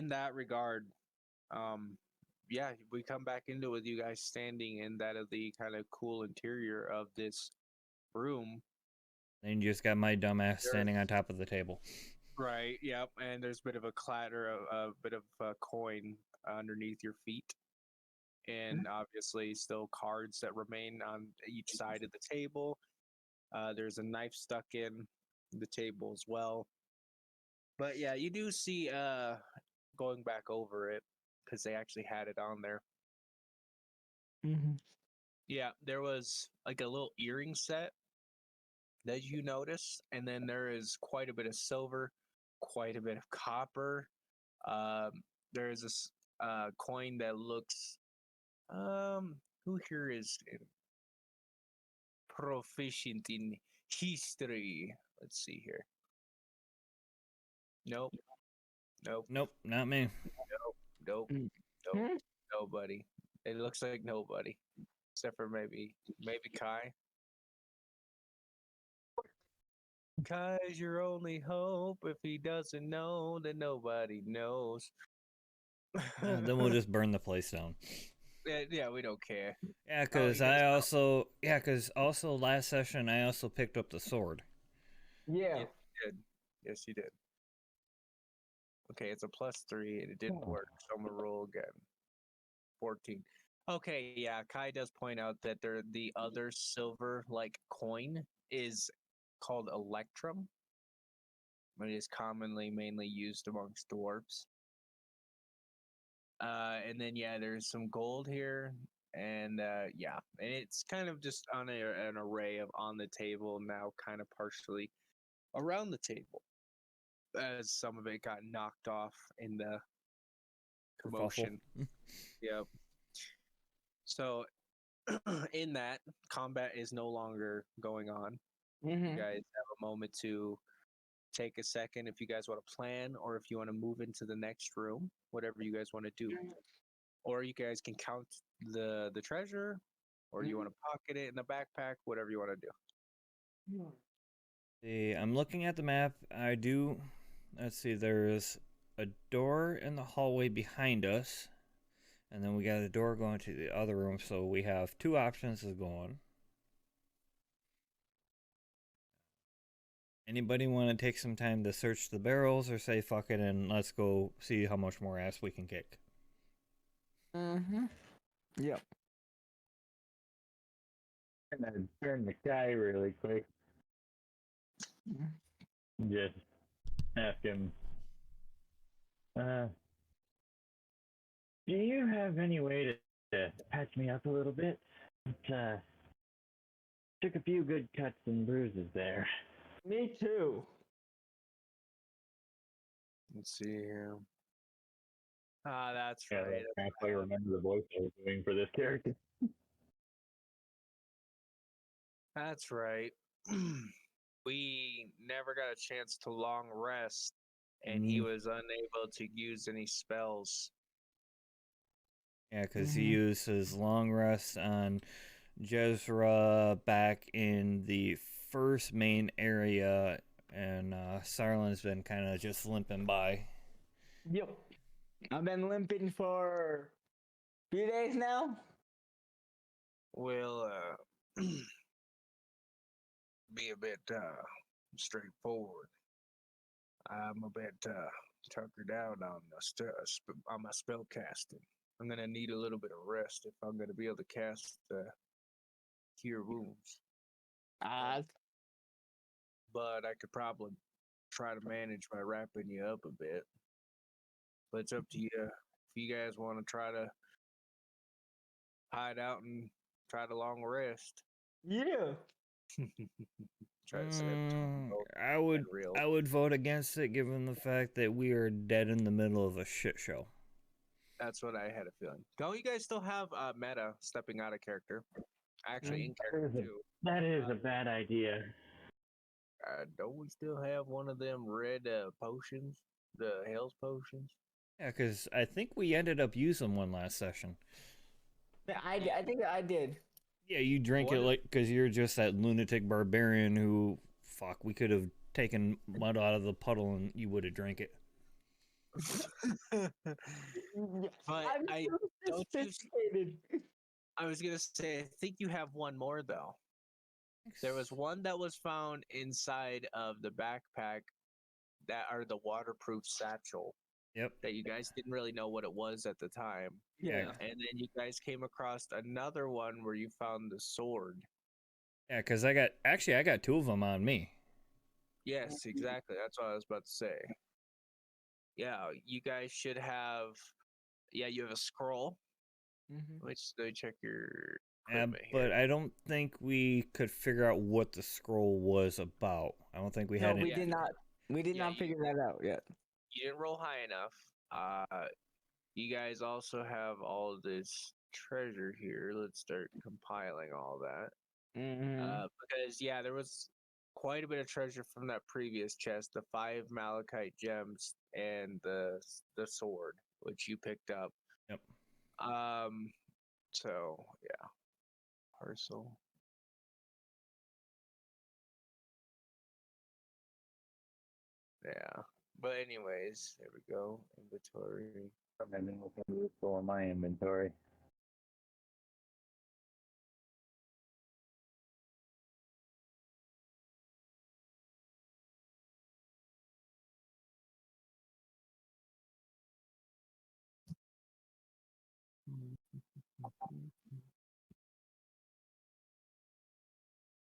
in that regard, yeah, we come back into it with you guys standing in that of the kind of cool interior of this room. And you just got my dumbass There, standing on top of the table. right? Yep. And there's a bit of a clatter, a bit of a coin underneath your feet, and obviously still cards that remain on each side of the table. There's a knife stuck in the table as well. But yeah, you do see going back over it because they actually had it on there. Mm-hmm. Yeah, there was like a little earring set that you notice, and then there is quite a bit of silver, quite a bit of copper. Um, there is this coin that looks. Who here is proficient in history? Let's see here. Nope. Nope. Nope, not me. Nope. Nope. Nope. Nobody. It looks like nobody, except for maybe Kai. Kai's your only hope. If he doesn't know, then nobody knows. Then we'll just burn the place down. Yeah, we don't care. Yeah, Oh, because also last session I also picked up the sword. Yeah. Yes, you did. Yes, you did. Okay, it's a +3, and it didn't work. So I'm gonna roll again. 14. Okay, yeah. Kai does point out that the other silver like coin is called electrum. It is commonly mainly used amongst dwarves. And then yeah, there's some gold here, and yeah, and it's kind of just on an array of on the table now, kind of partially around the table, as some of it got knocked off in the commotion. Yep. So in that, combat is no longer going on. Mm-hmm. You guys have a moment to take a second if you guys want to plan, or if you want to move into the next room, whatever you guys want to do. Or you guys can count the treasure, or you want to pocket it in the backpack, whatever you want to do. See, I'm looking at the map. Let's see, there's a door in the hallway behind us, and then we got a door going to the other room, so we have two options of going. Anybody want to take some time to search the barrels, or say fuck it and let's go see how much more ass we can kick? Mm-hmm. Yep. I'm gonna turn the guy really quick. Just ask him. Do you have any way to patch me up a little bit? Took a few good cuts and bruises there. Me too. Let's see here. Ah, that's Yeah, right. I can't quite remember the voice I was doing for this character. That's right. We never got a chance to long rest, and he was unable to use any spells. Yeah, because he used his long rest on Jezra back in the first main area, and Sarlin's been kind of just limping by. Yep. I've been limping for a few days now. We'll be a bit straightforward. I'm a bit tuckered out on my spell casting. I'm gonna need a little bit of rest if I'm gonna be able to cast Cure Wounds. But I could probably try to manage by wrapping you up a bit. But it's up to you. If you guys want to try to hide out and try to long rest. Yeah. Try to slip. I would vote against it, given the fact that we are dead in the middle of a shit show. That's what I had a feeling. Don't you guys still have meta stepping out of character? Actually, in character too. That is a bad idea. Don't we still have one of them red potions? The Hell's potions? Yeah, because I think we ended up using one last session. I think I did. Yeah, you drink it like because you're just that lunatic barbarian who, fuck, we could have taken mud out of the puddle and you would have drank it. But I'm I so don't you. sophisticated. I was gonna say, I think you have one more though. There was one that was found inside of the backpack that are the waterproof satchel Yep. that you guys didn't really know what it was at the time. Yeah. And then you guys came across another one where you found the sword. Yeah, because I got two of them on me. Yes, exactly. That's what I was about to say. Yeah, you guys should have. Yeah, you have a scroll. Which let me check your equipment But here. I don't think we could figure out what the scroll was about. I don't think we No, had we it. did not. We did Yeah, not figure that out yet. You didn't roll high enough. You guys also have all of this treasure here. Let's start compiling all that. Because yeah, there was quite a bit of treasure from that previous chest, the 5 malachite gems and the sword, which you picked up. Yep. So yeah, parcel. Yeah, but anyways, there we go. Inventory. I'm having nothing useful in my inventory.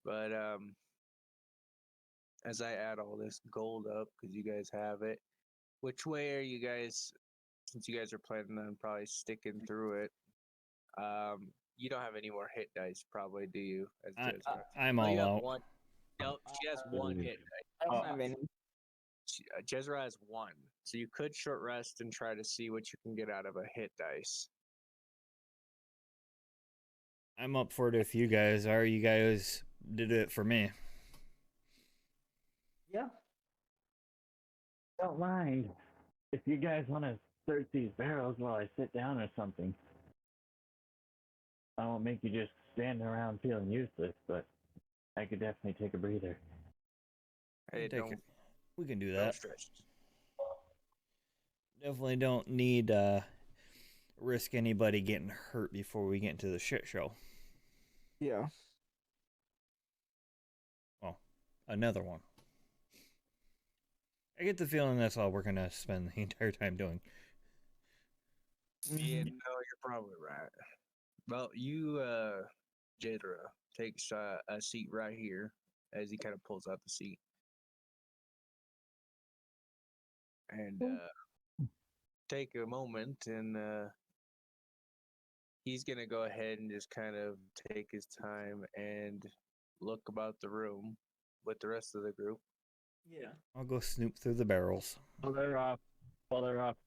But as I add all this gold up, because you guys have it, which way are you guys? Since you guys are planning on probably sticking through it, you don't have any more hit dice, probably, do you? As Jezra? I'm Oh, you all have out. one. No, she has one hit dice. I don't have any. Jezra has one, so you could short rest and try to see what you can get out of a hit dice. I'm up for it if you guys are. You guys did it for me. Yeah. Don't mind. If you guys want to search these barrels while I sit down or something, I won't make you just stand around feeling useless, but I could definitely take a breather. Hey, We can do don't that. stress. Definitely don't need risk anybody getting hurt before we get into the shit show. Yeah. Well, another one. I get the feeling that's all we're gonna spend the entire time doing. Yeah, no, you're probably right. Well, you, Jadra, takes a seat right here as he kind of pulls out the seat. And take a moment, and he's going to go ahead and just kind of take his time and look about the room with the rest of the group. Yeah. I'll go snoop through the barrels. While they're off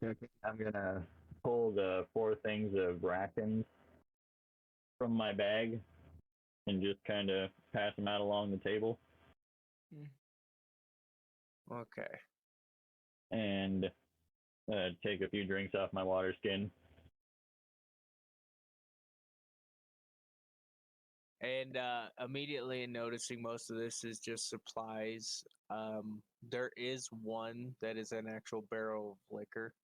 cooking, I'm gonna pull the 4 things of rations from my bag and just kind of pass them out along the table. Okay. And take a few drinks off my water skin. And immediately noticing most of this is just supplies. There is one that is an actual barrel of liquor.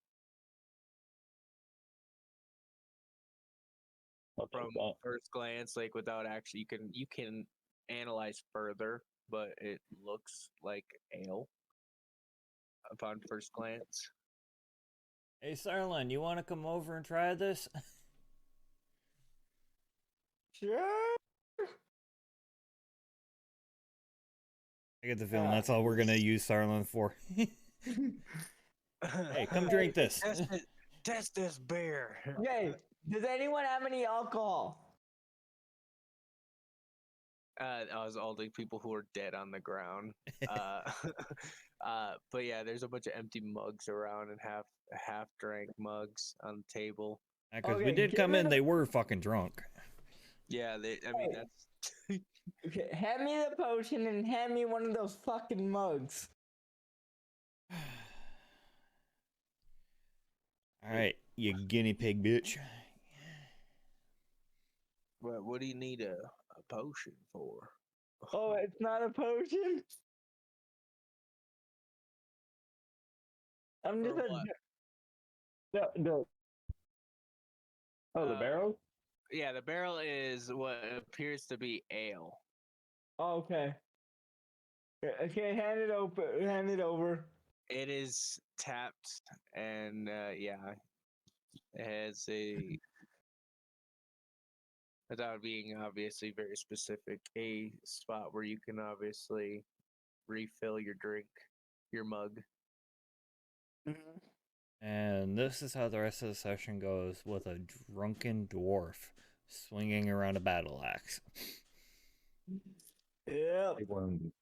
From first glance, like without actually, you can analyze further, but it looks like ale upon first glance. Hey, Sarlin, you want to come over and try this? Sure. I get the feeling that's all we're gonna use Sarlin for. Hey, come drink this. Test this beer. Okay. Does anyone have any alcohol? I was all the people who are dead on the ground. But yeah, there's a bunch of empty mugs around and half drank mugs on the table. Because we Okay, did give come me in, the- they were fucking drunk. Yeah, I mean that's. Okay, hand me the potion and hand me one of those fucking mugs. Alright, you guinea pig bitch. What do you need a potion for? Oh, it's not a potion? I'm just For a what? The Uh, barrels? Yeah, the barrel is what appears to be ale. Oh, okay. Okay, hand it open. Hand it over. It is tapped, and yeah, it has a, without being obviously very specific, a spot where you can obviously refill your drink, your mug. Mhm. And this is how the rest of the session goes with a drunken dwarf swinging around a battle axe. Yep. Like one.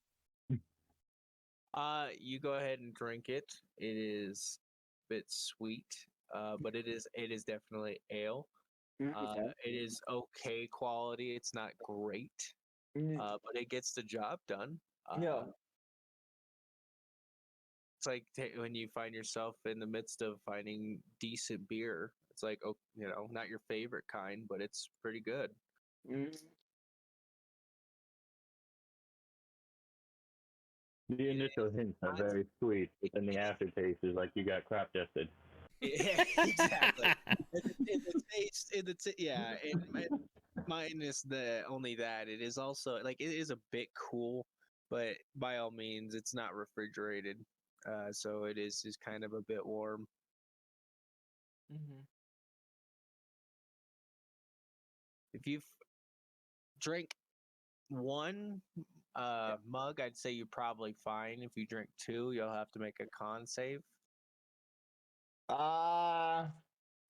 You go ahead and drink it. It is a bit sweet, but it is definitely ale. It is okay quality. It's not great, but it gets the job done. Yeah. It's like when you find yourself in the midst of finding decent beer. It's like, oh, not your favorite kind, but it's pretty good. The initial hints are very sweet, but then the aftertaste is like you got crop dusted. Yeah, exactly. In the taste, yeah. Minus the only that it is also like it is a bit cool, but by all means, it's not refrigerated, so it is just kind of a bit warm. If you drink one mug, I'd say you're probably fine. If you drink two, you'll have to make a con save.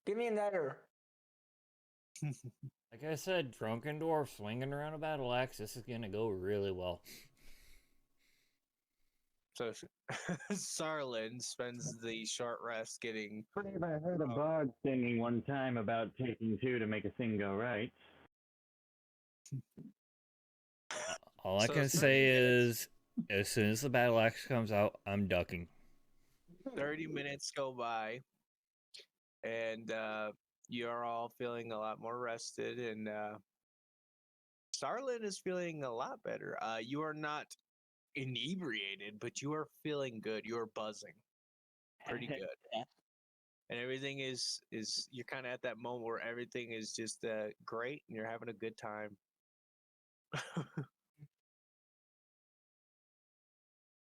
Give me another. Like I said, drunken dwarf swinging around a battle axe. This is gonna go really well. So Sarlin spends the short rest getting. I heard a bard singing one time about taking two to make a thing go right. All I So can 30 say minutes. is, as soon as the battle axe comes out, I'm ducking. 30 minutes go by, and you're all feeling a lot more rested, and Starlin is feeling a lot better. You are not inebriated, but you are feeling good. You are buzzing pretty good. And everything is you're kind of at that moment where everything is just great and you're having a good time.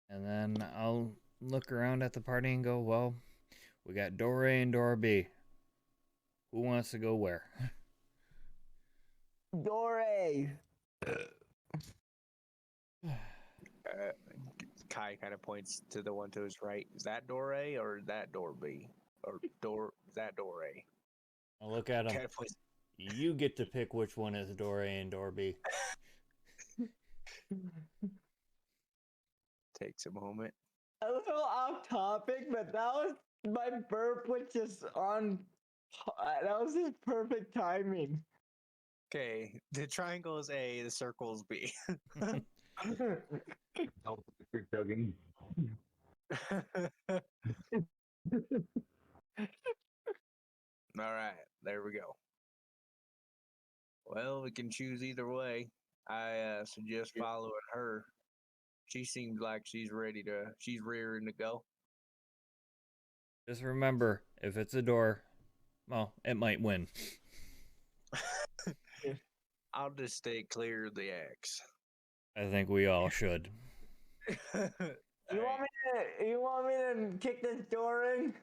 And then I'll look around at the party and go, well, we got door A and door B. Who wants to go where? Dore. Kai kind of points to the one to his right. Is that door A or that door B? Or is that door A? I'll look at him. Kind of points. You get to pick which one is door A and door B. Takes a moment. A little off topic, but that was my burp was just on. That was just perfect timing. Okay, the triangle is A, the circle is B. Oh, you're joking. All right, there we go. Well, we can choose either way. I suggest following her. She seems like she's rearing to go. Just remember, if it's a door, well, it might win. I'll just stay clear of the axe. I think we all should. You want me to kick this door in?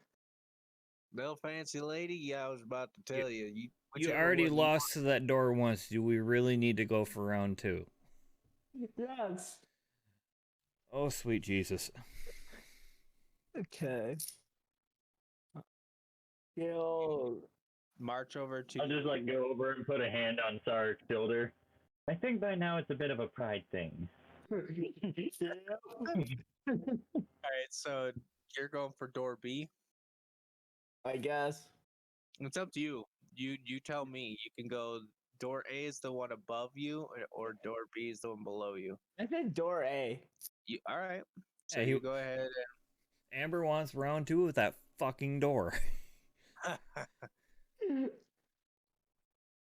Well, fancy lady, yeah, I was about to tell you. You whichever already one lost to that door once. Do we really need to go for round two? Yes. Oh, sweet Jesus. Okay. Yo. march over to. I'll just like go over and put a hand on Sark's shoulder. I think by now it's a bit of a pride thing. All right, so you're going for door B. I guess. It's up to you. You tell me. You can go. Door A is the one above you, or door B is the one below you. I said door A. All right. So Yeah, you go ahead. Amber wants round two with that fucking door.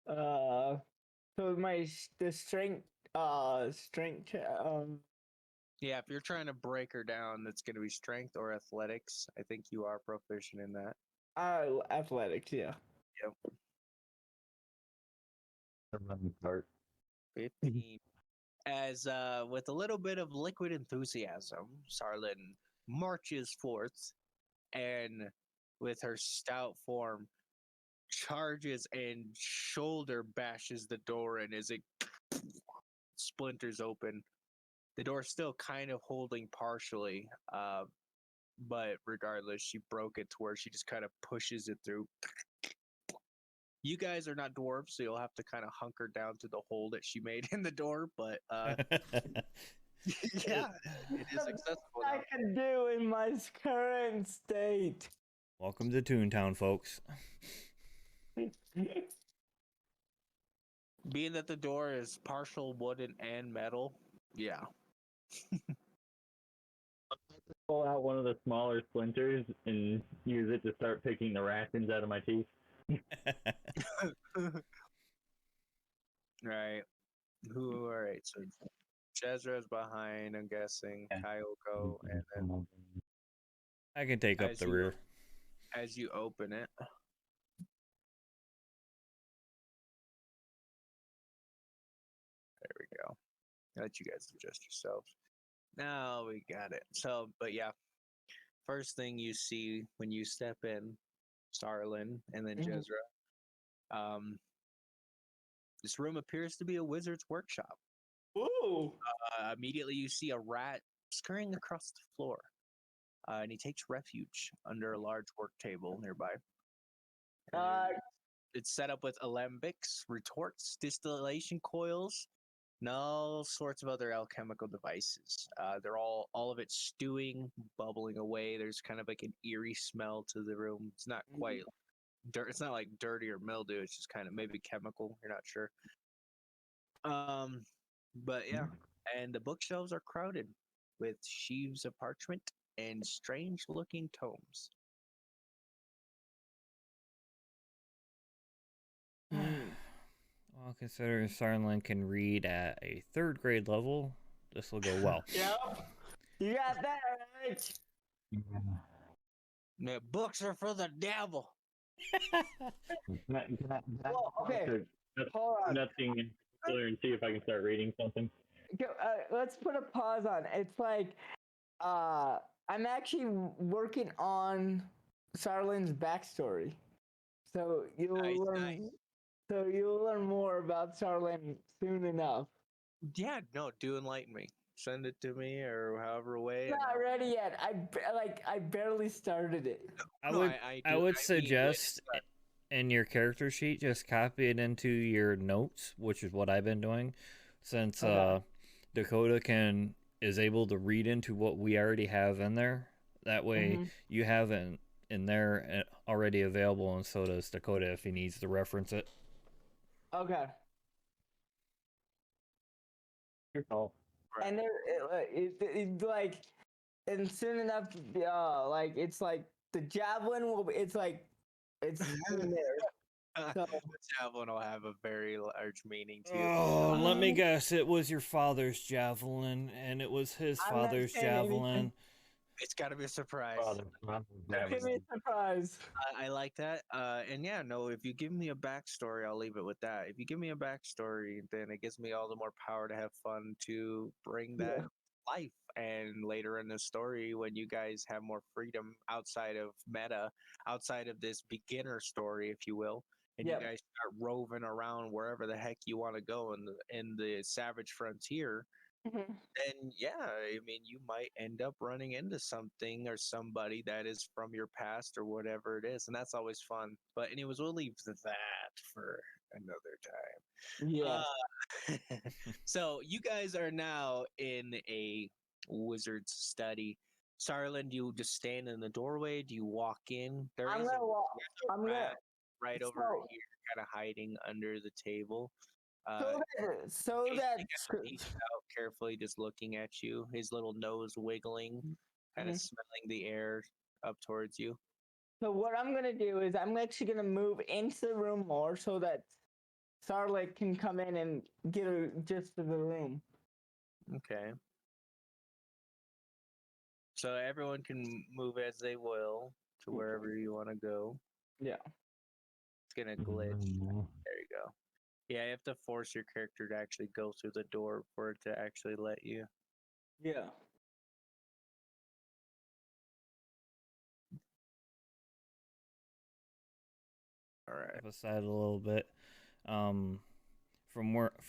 So the strength Yeah, if you're trying to break her down, that's going to be strength or athletics. I think you are proficient in that. Athletics, yeah. Part. 15. As with a little bit of liquid enthusiasm, Sarlin marches forth and with her stout form charges and shoulder bashes the door in as it splinters open. The door's still kind of holding partially, but regardless, she broke it to where she just kind of pushes it through. You guys are not dwarves, so you'll have to kind of hunker down to the hole that she made in the door, but yeah, it is accessible I now. can do in my current state. Welcome to Toontown, folks. Being that the door is partial wooden and metal, yeah. Pull out one of the smaller splinters and use it to start picking the rations out of my teeth. Right. All right, so Jezra's behind, I'm guessing. Yeah. Kyoko, and then I can take up As the you- rear. as you open it, there we go. I'll let you guys adjust yourselves. Now we got it. So, but yeah, first thing you see when you step in, Starlin and then Mhm. Jezra, this room appears to be a wizard's workshop. Ooh. Immediately you see a rat scurrying across the floor, and he takes refuge under a large work table nearby. And Uh, it's set up with alembics, retorts, distillation coils, and all sorts of other alchemical devices. They're all of it stewing, bubbling away. There's kind of like an eerie smell to the room. It's not quite dirt. It's not like dirty or mildew. It's just kind of maybe chemical. You're not sure. But yeah, and the bookshelves are crowded with sheaves of parchment and strange-looking tomes. Well, considering Sarlin can read at a 3rd grade level, this will go well. yep. You got that right. The books are for the devil. Well, okay. Hold on. Nothing in particular and see if I can start reading something. Let's put a pause on. It's like, I'm actually working on Sarlin's backstory, so you'll learn. So you'll learn more about Sarlin soon enough. Yeah, no, do enlighten me. Send it to me or however way. Not ready yet. I barely started it. I No, would I I do- would I mean, suggest in your character sheet just copy it into your notes, which is what I've been doing, since Okay. Dakota is able to read into what we already have in there. That way Mhm. you have it in there already available, and so does Dakota if he needs to reference it. Okay. Your call. Right. And it's like, and soon enough, like it's like the javelin will. It's like, it's in there. So The javelin will have a very large meaning to you. Oh, let me guess. It was your father's javelin, and it was his I'm not father's saying anything. javelin. It's got to be a surprise. give me a surprise. I like that. And yeah, no, if you give me a backstory, I'll leave it with that. If you give me a backstory, then it gives me all the more power to have fun to bring that Yeah. life. And later in the story, when you guys have more freedom outside of meta, outside of this beginner story, if you will, and Yep. you guys start roving around wherever the heck you want to go in the savage frontier, Mhm. then yeah, I mean, you might end up running into something or somebody that is from your past or whatever it is, and that's always fun. But anyways, we'll leave that for another time. Yeah. So you guys are now in a wizard's study. Sarlin, do you just stand in the doorway? Do you walk in? There I'm is gonna walk. a I'm gonna. rat right over So, here, kind of hiding under the table. so He's that. peeks out carefully, just looking at you, his little nose wiggling, kind of Mhm. smelling the air up towards you. So what I'm gonna do is I'm actually gonna move into the room more so that Starlight can come in and get a gist of the room. Okay. So everyone can move as they will. to wherever you want to go. Yeah. It's gonna glitch. There you go. Yeah, you have to force your character to actually go through the door for it to actually let you. Yeah. All right. Step aside a little bit. From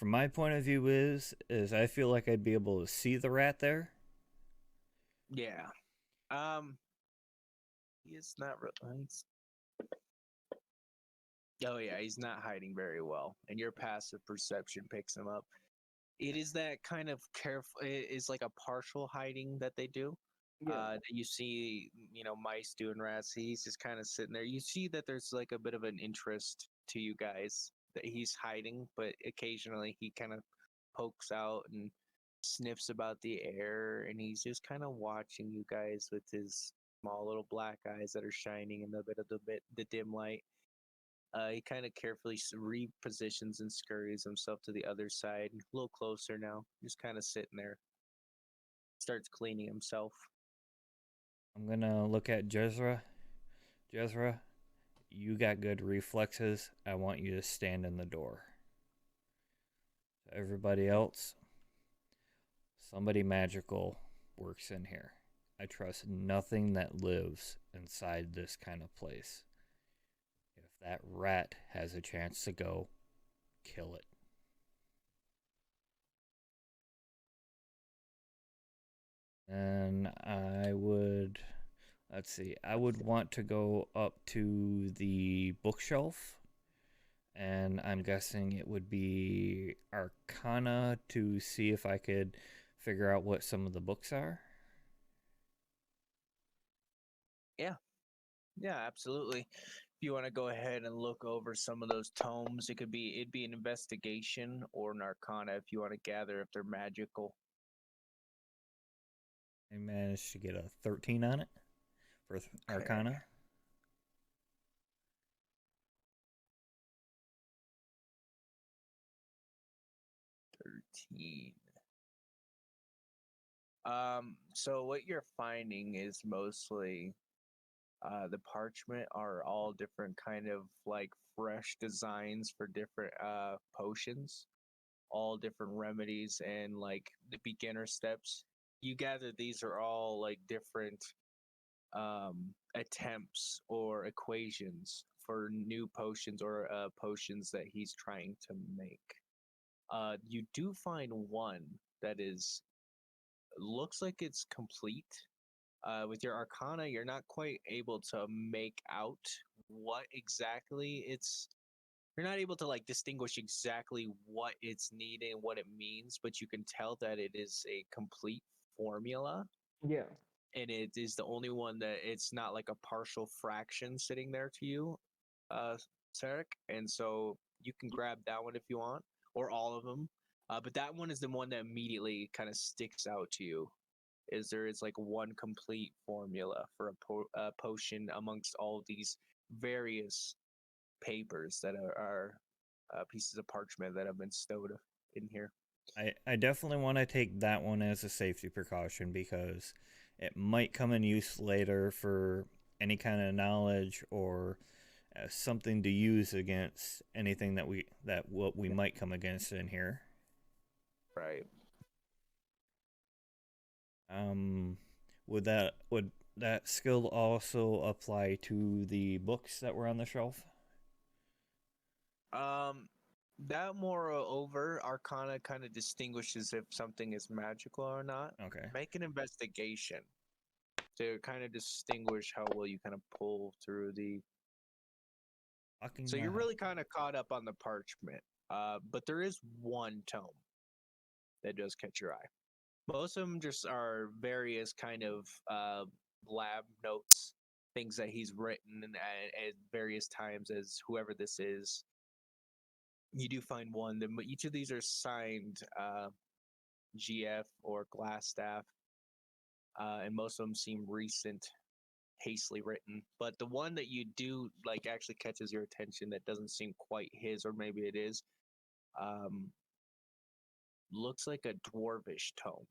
my point of view is I feel like I'd be able to see the rat there. Yeah. He is not really. Oh yeah, he's not hiding very well, and your passive perception picks him up. It is that kind of careful. It is like a partial hiding that they do. Yeah. That you see, mice doing rats. He's just kind of sitting there. You see that there's like a bit of an interest to you guys that he's hiding, but occasionally he kind of pokes out and sniffs about the air, and he's just kind of watching you guys with his small little black eyes that are shining in the dim light. He kind of carefully repositions and scurries himself to the other side, a little closer now, just kind of sitting there. Starts cleaning himself. I'm gonna look at Jezra. Jezra, you got good reflexes. I want you to stand in the door. Everybody else, somebody magical works in here. I trust nothing that lives inside this kind of place. If that rat has a chance to go, kill it. And I would, let's see, I would want to go up to the bookshelf. And I'm guessing it would be Arcana to see if I could figure out what some of the books are. Yeah, absolutely. If you want to go ahead and look over some of those tomes, it'd be an investigation or an arcana if you want to gather if they're magical. I managed to get a 13 on it for Arcana. 13. So what you're finding is mostly the parchment are all different kind of like fresh designs for different potions, all different remedies and like the beginner steps. You gather these are all like different attempts or equations for new potions or potions that he's trying to make. You do find one that looks like it's complete. With your arcana, you're not quite able to make out what exactly it's. You're not able to like distinguish exactly what it's needed and what it means, but you can tell that it is a complete formula. Yeah. And it is the only one that it's not like a partial fraction sitting there to you, Sarek. And so you can grab that one if you want, or all of them. But that one is the one that immediately kind of sticks out to you. Is there is like one complete formula for a potion amongst all these various papers that are pieces of parchment that have been stowed in here. I definitely want to take that one as a safety precaution because it might come in use later for any kind of knowledge or something to use against anything that we might come against in here. Right. Would that skill also apply to the books that were on the shelf? That moreover, Arcana kind of distinguishes if something is magical or not. Okay. Make an investigation to kind of distinguish how well you kind of pull through the. So you're really kind of caught up on the parchment, but there is one tome that does catch your eye. Most of them just are various kind of lab notes, things that he's written at various times as whoever this is. You do find one, but each of these are signed GF or Glassstaff, and most of them seem recent, hastily written. But the one that you do like actually catches your attention that doesn't seem quite his, or maybe it is, looks like a dwarvish tome.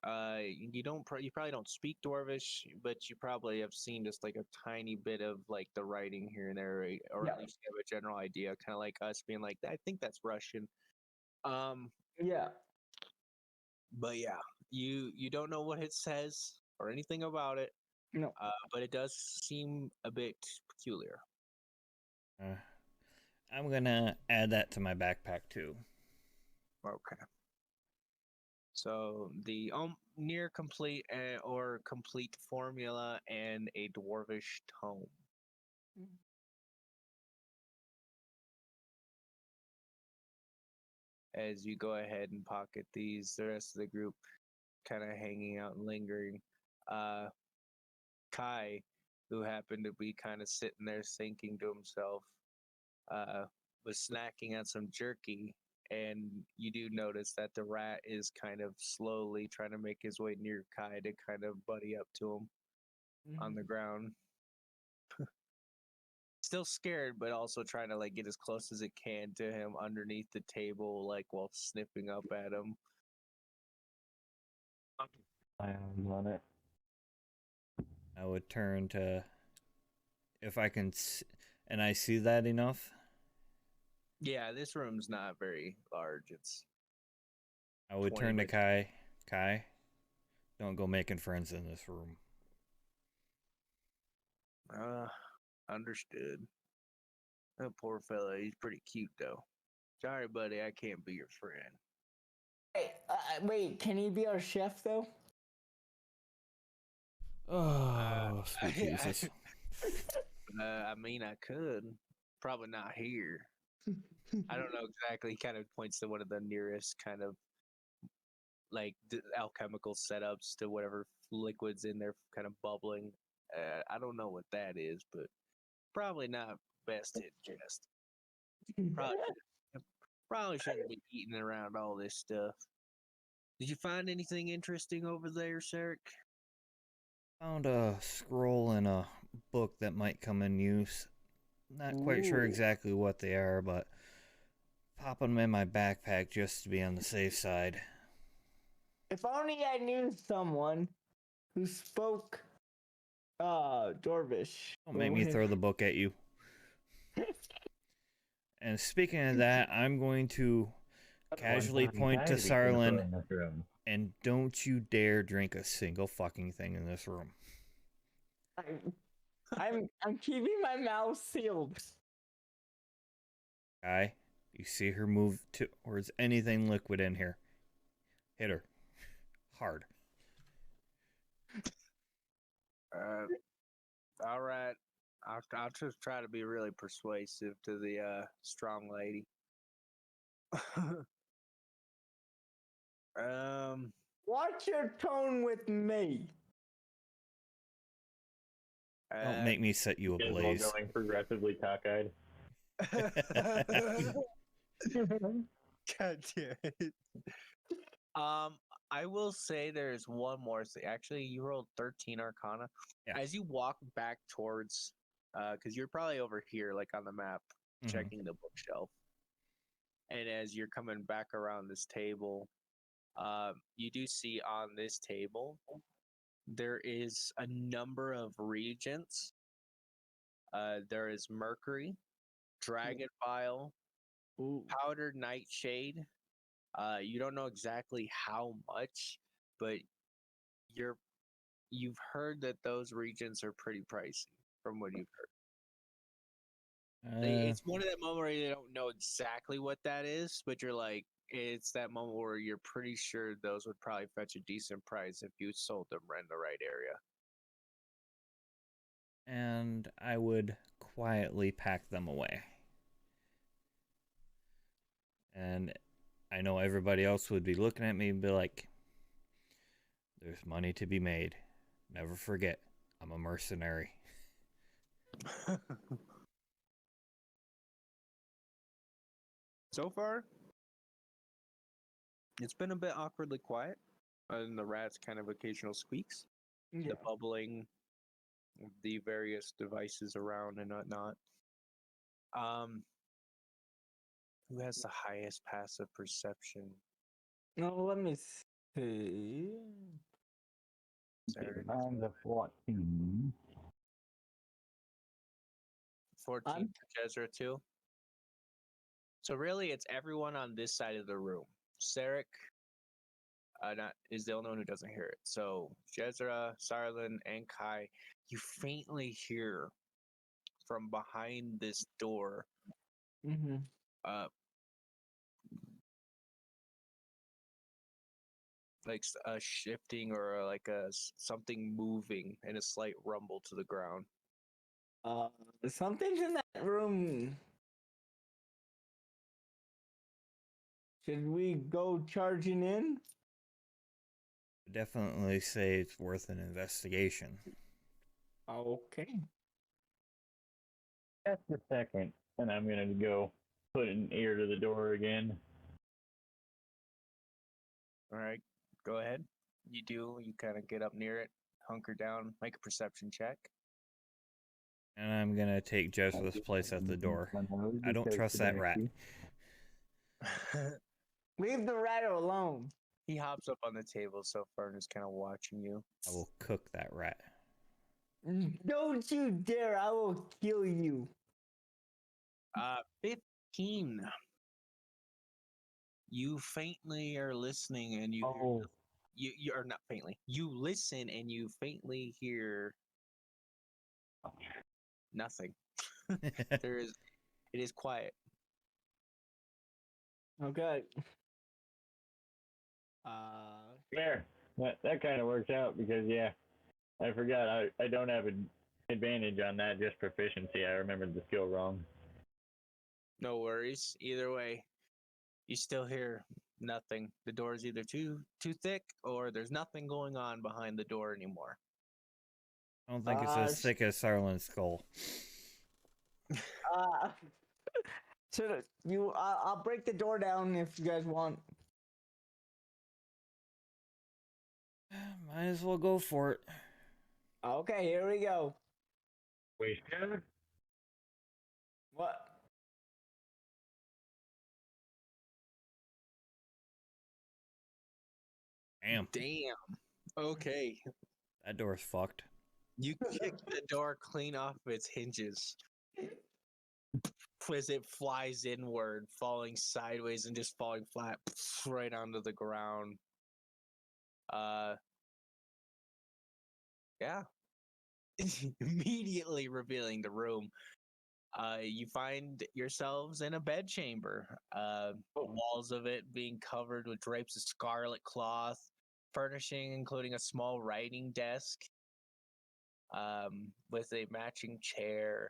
You you probably don't speak Dwarvish, but you probably have seen just like a tiny bit of like the writing here and there, or Yeah. at least you have a general idea, kind of like us being like, I think that's Russian. Yeah. But yeah, you don't know what it says or anything about it, No. but it does seem a bit peculiar. I'm gonna add that to my backpack too. Okay. So the near complete or complete formula and a dwarvish tome. As you go ahead and pocket these, the rest of the group kind of hanging out and lingering. Kai, who happened to be kind of sitting there thinking to himself, was snacking on some jerky, and you do notice that the rat is kind of slowly trying to make his way near Kai to kind of buddy up to him on the ground. Still scared, but also trying to like get as close as it can to him underneath the table, like while sniffing up at him. I am on it. I would turn to if I can, and I see that enough. Yeah, this room's not very large. It's I would 20 turn to by Kai. Kai, don't go making friends in this room. Understood. That poor fella, he's pretty cute though. Sorry, buddy, I can't be your friend. Wait, can he be our chef though? Oh, sweet Jesus. I mean, I could. Probably not here. I don't know exactly. He kind of points to one of the nearest kind of like alchemical setups to whatever liquids in there kind of bubbling. I don't know what that is, but probably not best ingest. Probably, probably shouldn't be eating around all this stuff. Did you find anything interesting over there, Sarek? Found a scroll and a book that might come in use. Not quite sure Ooh. exactly what they are, but popping them in my backpack just to be on the safe side. If only I knew someone who spoke Dorvish. Don't make me throw the book at you. And speaking of that, I'm going to casually point to Sarlin, and don't you dare drink a single fucking thing in this room. I'm keeping my mouth sealed. Guy, you see her move towards anything liquid in here. Hit her. Hard. All right. I'll just try to be really persuasive to the strong lady. Watch your tone with me. Don't make me set you ablaze. Going progressively cockeyed. God damn it. I will say there's one more thing. Actually, you rolled 13 Arcana. Yeah. As you walk back towards, because you're probably over here, like on the map, checking the bookshelf. And as you're coming back around this table, you do see on this table there is a number of reagents. There is mercury, dragon bile, powdered nightshade. You don't know exactly how much, but you've heard that those reagents are pretty pricey from what you've heard. It's one of that moment where you don't know exactly what that is, but you're like, it's that moment where you're pretty sure those would probably fetch a decent price if you sold them in the right area. And I would quietly pack them away. And I know everybody else would be looking at me and be like, there's money to be made. Never forget, I'm a mercenary. So far, it's been a bit awkwardly quiet, other than the rat's kind of occasional squeaks, the bubbling, the various devices around and whatnot. Who has the highest passive perception? No, let me see. Okay. Mine's a 14. 14 for Jezra too. So really, it's everyone on this side of the room. Sarek, not is the only one who doesn't hear it. So Jezra, Sarlin, and Kai, you faintly hear from behind this door, Mm-hmm. like a shifting or like something moving and a slight rumble to the ground. Something's in that room. Should we go charging in? Definitely say it's worth an investigation. Okay. Just a second, and I'm gonna go put an ear to the door again. All right, go ahead. You kind of get up near it, hunker down, make a perception check. And I'm gonna take Jezra's place at the door. I don't trust that rat. Leave the rat alone. He hops up on the table so far and is kind of watching you. I will cook that rat. Don't you dare! I will kill you. 15. You faintly are listening and Oh, you are not faintly. You listen and you faintly hear nothing. It is quiet. Okay. there. That kind of works out because I forgot I don't have an advantage on that, just proficiency. I remembered the skill wrong. No worries. Either way, you still hear nothing. The door is either too thick or there's nothing going on behind the door anymore. I don't think it's as thick as Sarlin's skull. So I'll break the door down if you guys want. Might as well go for it. Okay, here we go. Wait, What? Damn. Okay. That door's fucked. You kick the door clean off of its hinges as it flies inward, falling sideways and just falling flat right onto the ground. Yeah. Immediately revealing the room. You find yourselves in a bedchamber. Walls of it being covered with drapes of scarlet cloth, furnishing including a small writing desk, with a matching chair,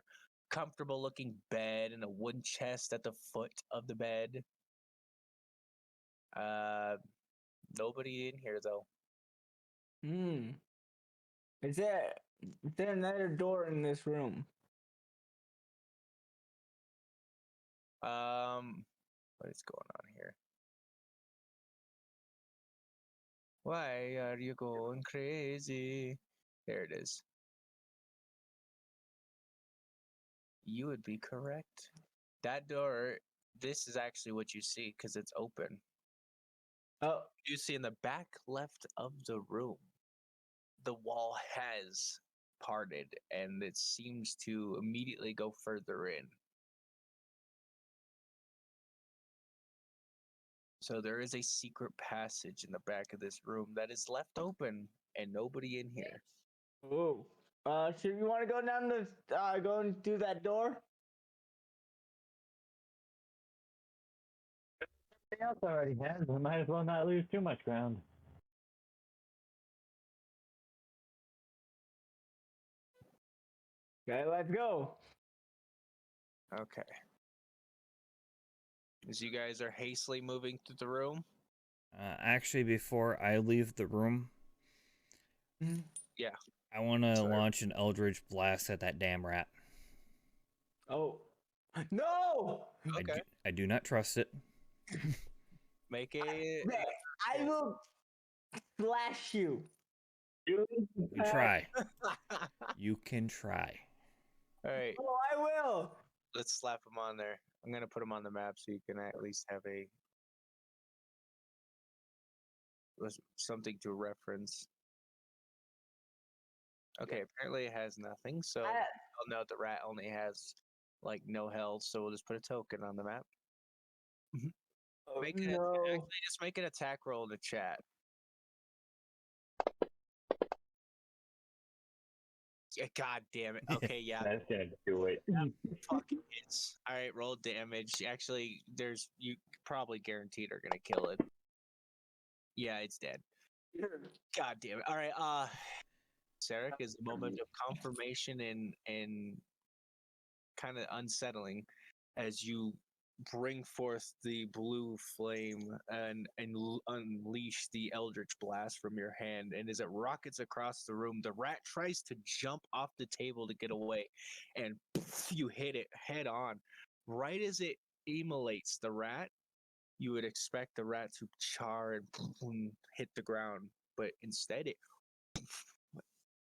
comfortable looking bed, and a wooden chest at the foot of the bed. Nobody in here though. Is there another door in this room? What is going on here? Why are you going crazy? There it is. You would be correct. That door, this is actually what you see because it's open. Oh, You see in the back left of the room, the wall has parted and it seems to immediately go further in. So there is a secret passage in the back of this room that is left open and nobody in here. oh. So you want to go down the go and do that door? everything else already has. We might as well not lose too much ground. Okay, let's go. Okay. As you guys are hastily moving through the room. Actually, before I leave the room, Yeah. I want to launch an Eldritch Blast at that damn rat. Oh. No! Okay. I do not trust it. Make a. I will slash you. You try. You can try. All right. Oh, I will. Let's slap him on there. I'm going to put him on the map so you can at least have a was something to reference. Okay, apparently it has nothing, so I'll note the rat only has like no health, so we'll just put a token on the map. Make it actually just make an attack roll in the chat. Yeah, God damn it. Okay, yeah. That's gonna do it. Fucking hits. All right, roll damage. Actually, there's you probably guaranteed are gonna kill it. Yeah, it's dead. God damn it. All right, Sarek is a moment of confirmation and kind of unsettling as you bring forth the blue flame and unleash the eldritch blast from your hand, and as it rockets across the room, the rat tries to jump off the table to get away, and you hit it head on. Right as it immolates the rat, you would expect the rat to char and hit the ground, but instead it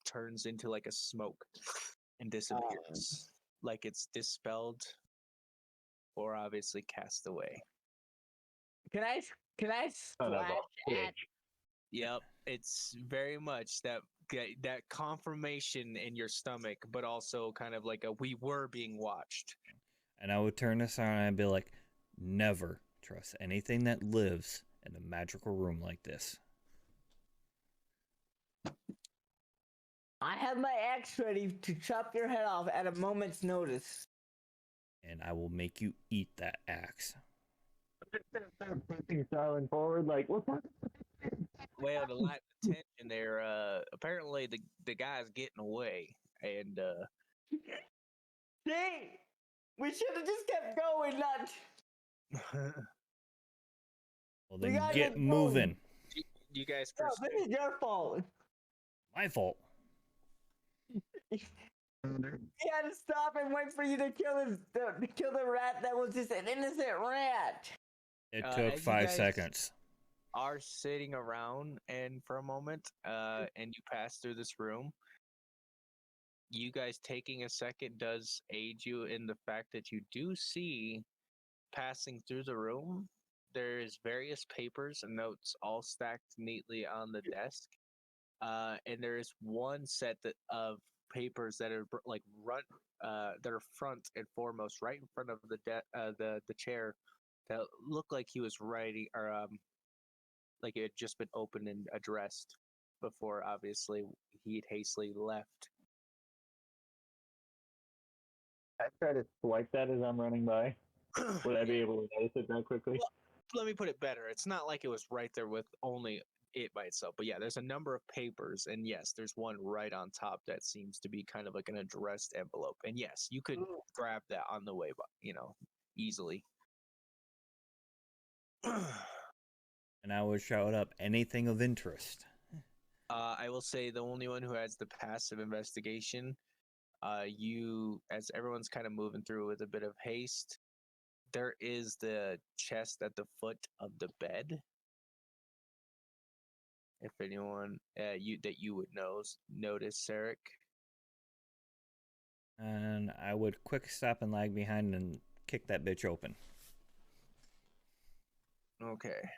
turns into like a smoke and disappears, like it's dispelled or obviously cast away. Can I Son of splash a at? bitch. Yep, it's very much that confirmation in your stomach, but also kind of like a we were being watched. And I would turn this on and I'd be like, never trust anything that lives in a magical room like this. I have my axe ready to chop your head off at a moment's notice. And I will make you eat that axe. Pushing Starlin forward, like, what's that? Well, to light the tension there, apparently the guy's getting away, and Dang! We should have just kept going, not. Well, We then gotta get get moving. you guys No, this is your fault. My fault. He had to stop and wait for you to kill the rat that was just an innocent rat. It as took you 5 guys seconds. are sitting around and for a moment, and you pass through this room. You guys taking a second does aid you in the fact that you do see passing through the room. There's various papers and notes all stacked neatly on the desk, and there is one set of papers that are like that are front and foremost, right in front of the chair, that look like he was writing or like it had just been opened and addressed before. Obviously, he'd hastily left. I try to swipe that as I'm running by. Would I be able to notice it that quickly? Well, let me put it better. It's not like it was right there with only it by itself. But yeah, there's a number of papers, and yes, there's one right on top that seems to be kind of like an addressed envelope. And yes, you could grab that on the way, easily. And I would shout up anything of interest. I will say the only one who has the passive investigation, you, as everyone's kind of moving through with a bit of haste, there is the chest at the foot of the bed. If anyone you would notice, Sarek. And I would quick stop and lag behind and kick that bitch open. Okay.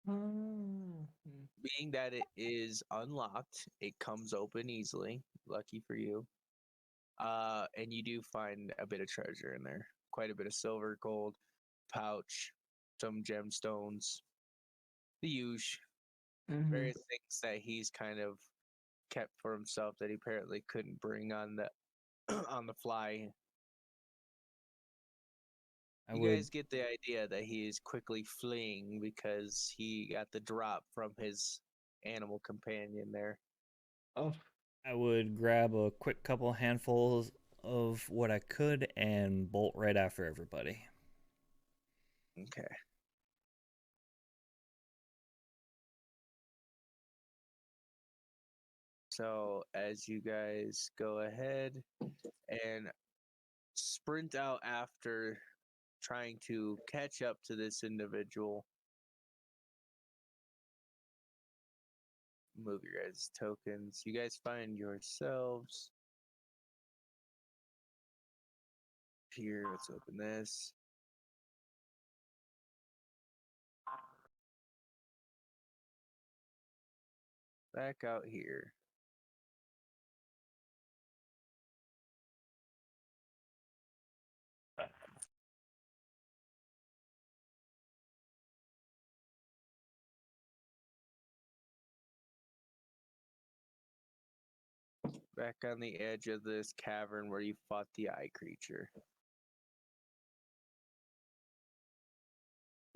Being that it is unlocked, it comes open easily. Lucky for you. And you do find a bit of treasure in there. Quite a bit of silver, gold, pouch, some gemstones, the usual. Various things that he's kind of kept for himself that he apparently couldn't bring on the on the fly. You guys get the idea that he is quickly fleeing because he got the drop from his animal companion there. Oh. I would grab a quick couple handfuls of what I could and bolt right after everybody. Okay. So as you guys go ahead and sprint out after trying to catch up to this individual, move your guys' tokens. You guys find yourselves here. Let's open this. back out here. Back on the edge of this cavern where you fought the eye creature.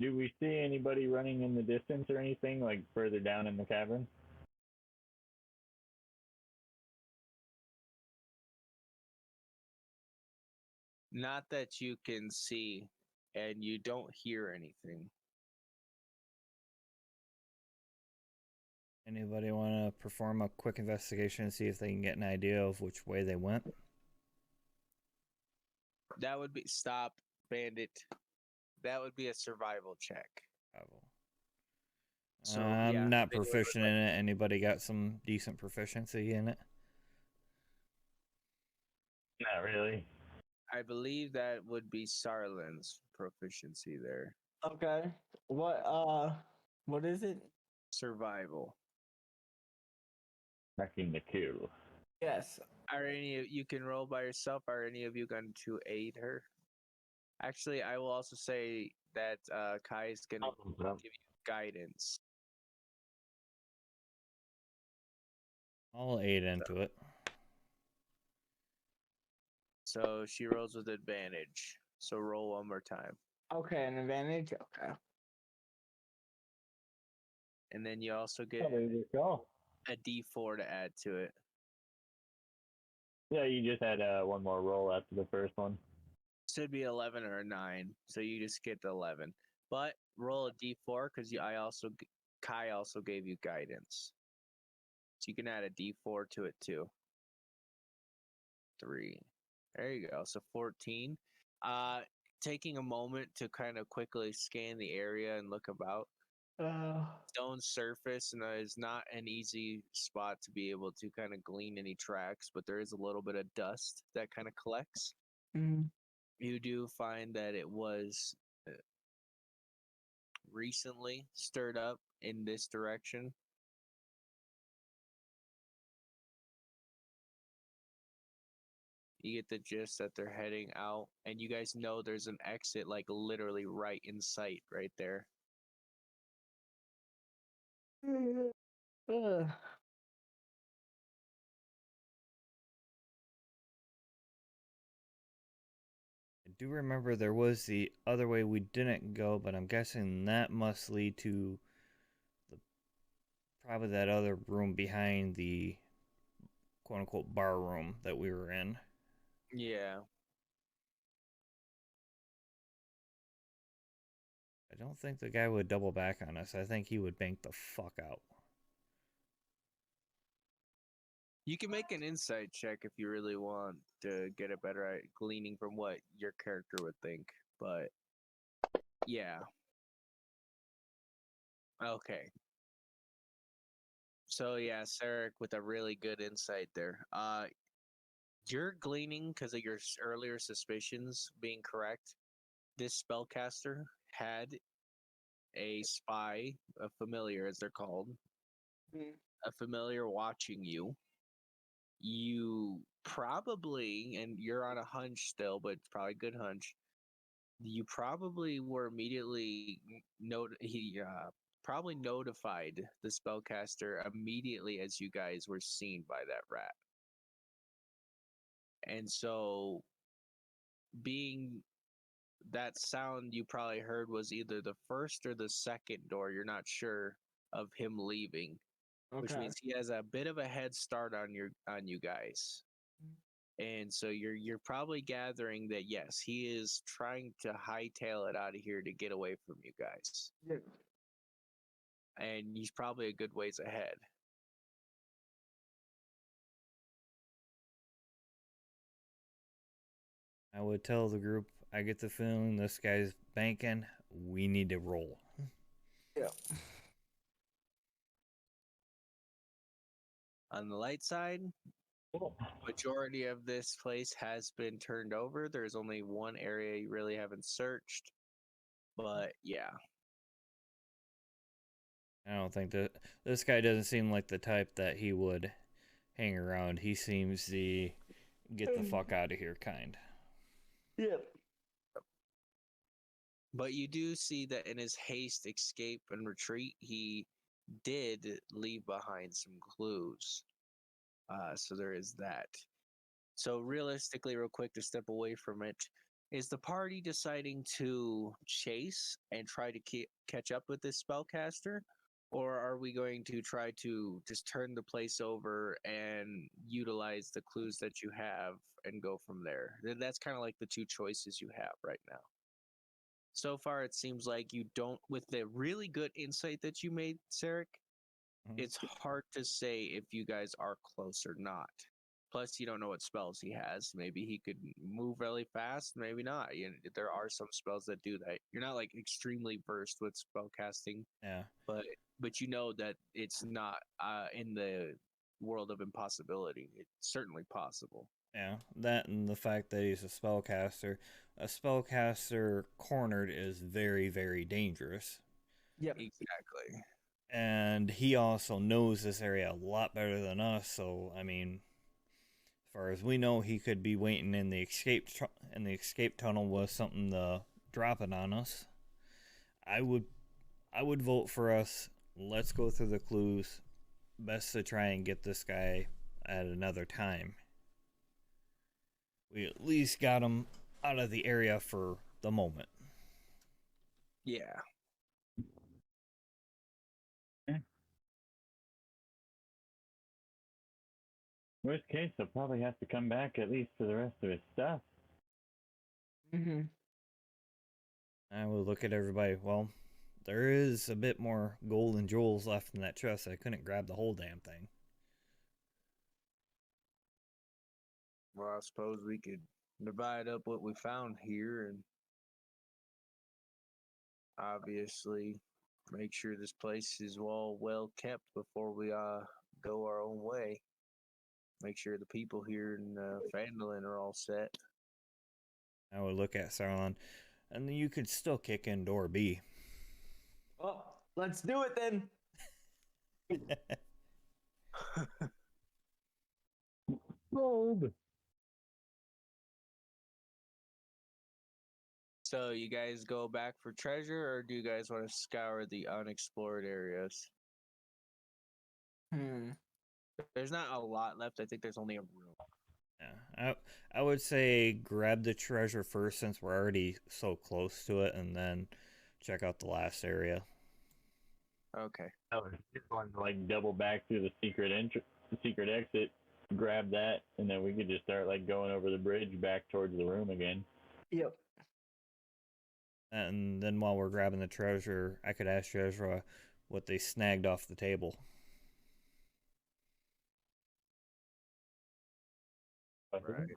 Do we see anybody running in the distance or anything, like further down in the cavern? Not that you can see, and you don't hear anything. Anybody want to perform a quick investigation and see if they can get an idea of which way they went? That would be stop, bandit. That would be a survival check. So I'm yeah, not they would proficient look in it. Anybody got some decent proficiency in it? Not really. I believe that would be Sarlin's proficiency there. Okay. What is it? Survival. Tracking the kill. Yes. Are any of you can roll by yourself? Are any of you going to aid her? Actually, I will also say that Kai is going to give you guidance. I'll aid into it. So she rolls with advantage. So roll one more time. Okay, an advantage. Okay. And then you also get Oh, there you go. a D4 to add to it. Yeah, you just had one more roll after the first one. Should be 11 or a 9, so you just get the 11. But roll a D4 because Kai also gave you guidance, so you can add a D4 to it too. 3. There you go. So 14. Taking a moment to kind of quickly scan the area and look about. Stone surface and is not an easy spot to be able to kind of glean any tracks, but there is a little bit of dust that kind of collects. You do find that it was recently stirred up in this direction. You get the gist that they're heading out, and you guys know there's an exit like literally right in sight right there. I do remember there was the other way we didn't go, but I'm guessing that must lead to probably that other room behind the quote unquote bar room that we were in. Yeah. I don't think the guy would double back on us. I think he would bank the fuck out. You can make an insight check if you really want to get a better gleaning from what your character would think. But yeah. Okay. So yeah, Sarek with a really good insight there. You're gleaning because of your earlier suspicions being correct. This spellcaster had a spy, a familiar as they're called, a familiar watching you. You probably, and you're on a hunch still, but it's probably a good hunch. You probably were immediately probably notified the spellcaster immediately as you guys were seen by that rat. And so being that sound you probably heard was either the first or the second door, you're not sure, of him leaving. Which means he has a bit of a head start on you guys. And so you're probably gathering that yes, he is trying to hightail it out of here to get away from you guys. Yeah. And he's probably a good ways ahead. I would tell the group, I get the feeling this guy's banking. We need to roll. Yeah. On the light side, majority of this place has been turned over. There's only one area you really haven't searched. But yeah. I don't think that this guy doesn't seem like the type that he would hang around. He seems the get the fuck out of here kind. Yep. But you do see that in his haste, escape, and retreat, he did leave behind some clues. So there is that. So realistically, real quick to step away from it, is the party deciding to chase and try to catch up with this spellcaster? Or are we going to try to just turn the place over and utilize the clues that you have and go from there? That's kind of like the two choices you have right now. So far, it seems like you don't, with the really good insight that you made, Sarek, it's hard to say if you guys are close or not. Plus, you don't know what spells he has. Maybe he could move really fast, maybe not. There are some spells that do that. You're not like extremely versed with spell casting, Yeah. but you know that it's not in the world of impossibility. It's certainly possible. Yeah, that and the fact that he's a spellcaster. A spellcaster cornered is very, very dangerous. Yep. Exactly. And he also knows this area a lot better than us, so I mean, as far as we know, he could be waiting in the escape tunnel with something to drop it on us. I would vote for us. Let's go through the clues. Best to try and get this guy at another time. We at least got him out of the area for the moment. Yeah. Worst case, he'll probably have to come back at least for the rest of his stuff. Mm-hmm. I will look at everybody. Well, there is a bit more gold and jewels left in that chest. I couldn't grab the whole damn thing. Well, I suppose we could divide up what we found here and obviously make sure this place is all well kept before we go our own way. Make sure the people here in Fandolin are all set. I would look at Sarlon, and then you could still kick in door B. Well, let's do it then. Gold. So you guys go back for treasure, or do you guys want to scour the unexplored areas? There's not a lot left. I think there's only a room. Yeah, I would say grab the treasure first since we're already so close to it, and then check out the last area. Okay. I was just going to like double back through the secret exit, grab that, and then we could just start like going over the bridge back towards the room again. Yep. And then while we're grabbing the treasure, I could ask Jezra what they snagged off the table. Right.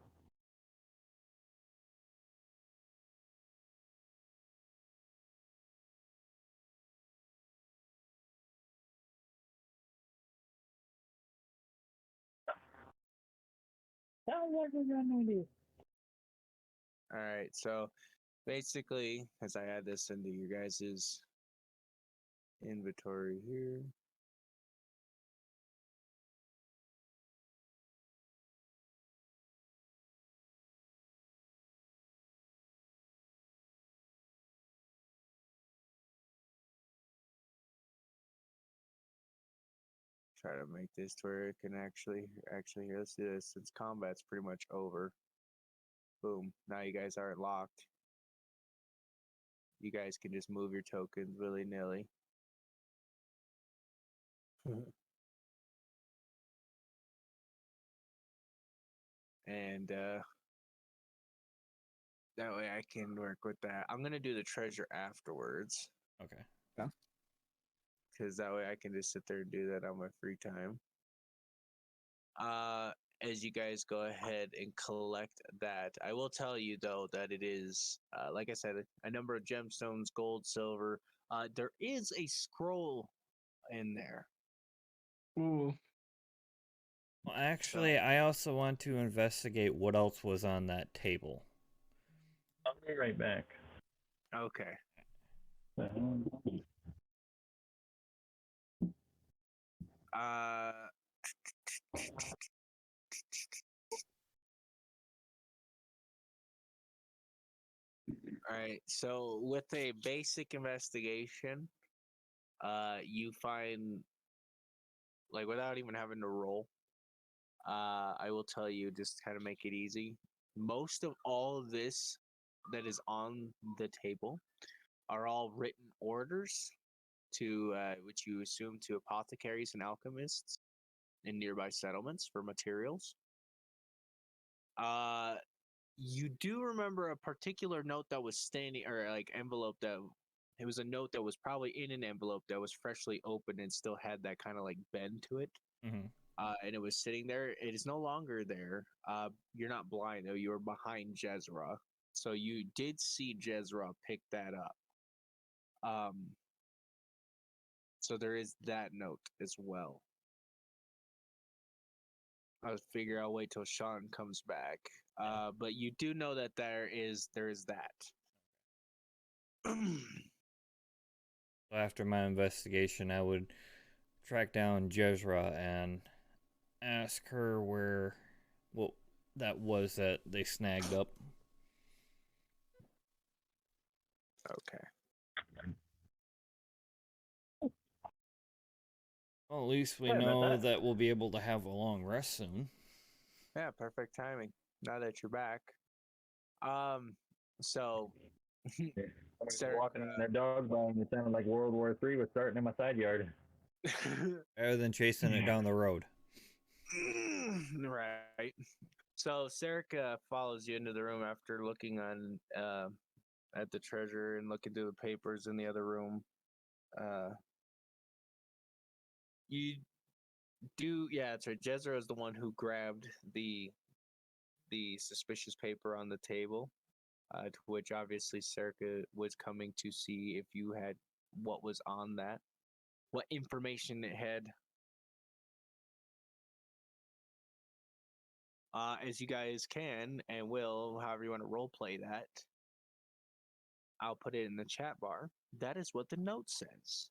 All right. So basically, as I add this into your guys' inventory here. Try to make this to where it can actually here. Let's do this since combat's pretty much over. Boom. Now you guys aren't locked. You guys can just move your tokens willy-nilly. And that way I can work with that. I'm gonna do the treasure afterwards. Okay. Yeah. Because that way I can just sit there and do that on my free time. As you guys go ahead and collect that, I will tell you though that it is, like I said, a number of gemstones, gold, silver. There is a scroll in there. Ooh. Well, actually, I also want to investigate what else was on that table. I'll be right back. Okay. All right. So with a basic investigation, you find, like, without even having to roll, I will tell you, just kind of make it easy. Most of all of this that is on the table are all written orders to, which you assume to apothecaries and alchemists in nearby settlements for materials. You do remember a particular note that was standing, or like envelope that it was a note that was probably in an envelope that was freshly opened and still had that kind of like bend to it. Mm-hmm. And it was sitting there. It is no longer there. You're not blind though. You were behind Jezra, so you did see Jezra pick that up. So there is that note as well. I figure I'll wait till Sean comes back. But you do know that there is that. So after my investigation, I would track down Jezra and ask her where what that was that they snagged up. Okay. Well, at least we Sorry about know that. that we'll be able to have a long rest soon. Yeah, perfect timing. Now that you're back. So Sarah, Walking on their dog bone, it sounded like World War III was starting in my side yard. Better than chasing it down the road. right. So Serica follows you into the room after looking on at the treasure and looking through the papers in the other room. You do, yeah, that's right. Jezra is the one who grabbed the suspicious paper on the table, to which obviously Serica was coming to see if you had what was on that, what information it had. As you guys can and will, however you want to role play that, I'll put it in the chat bar. That is what the note says.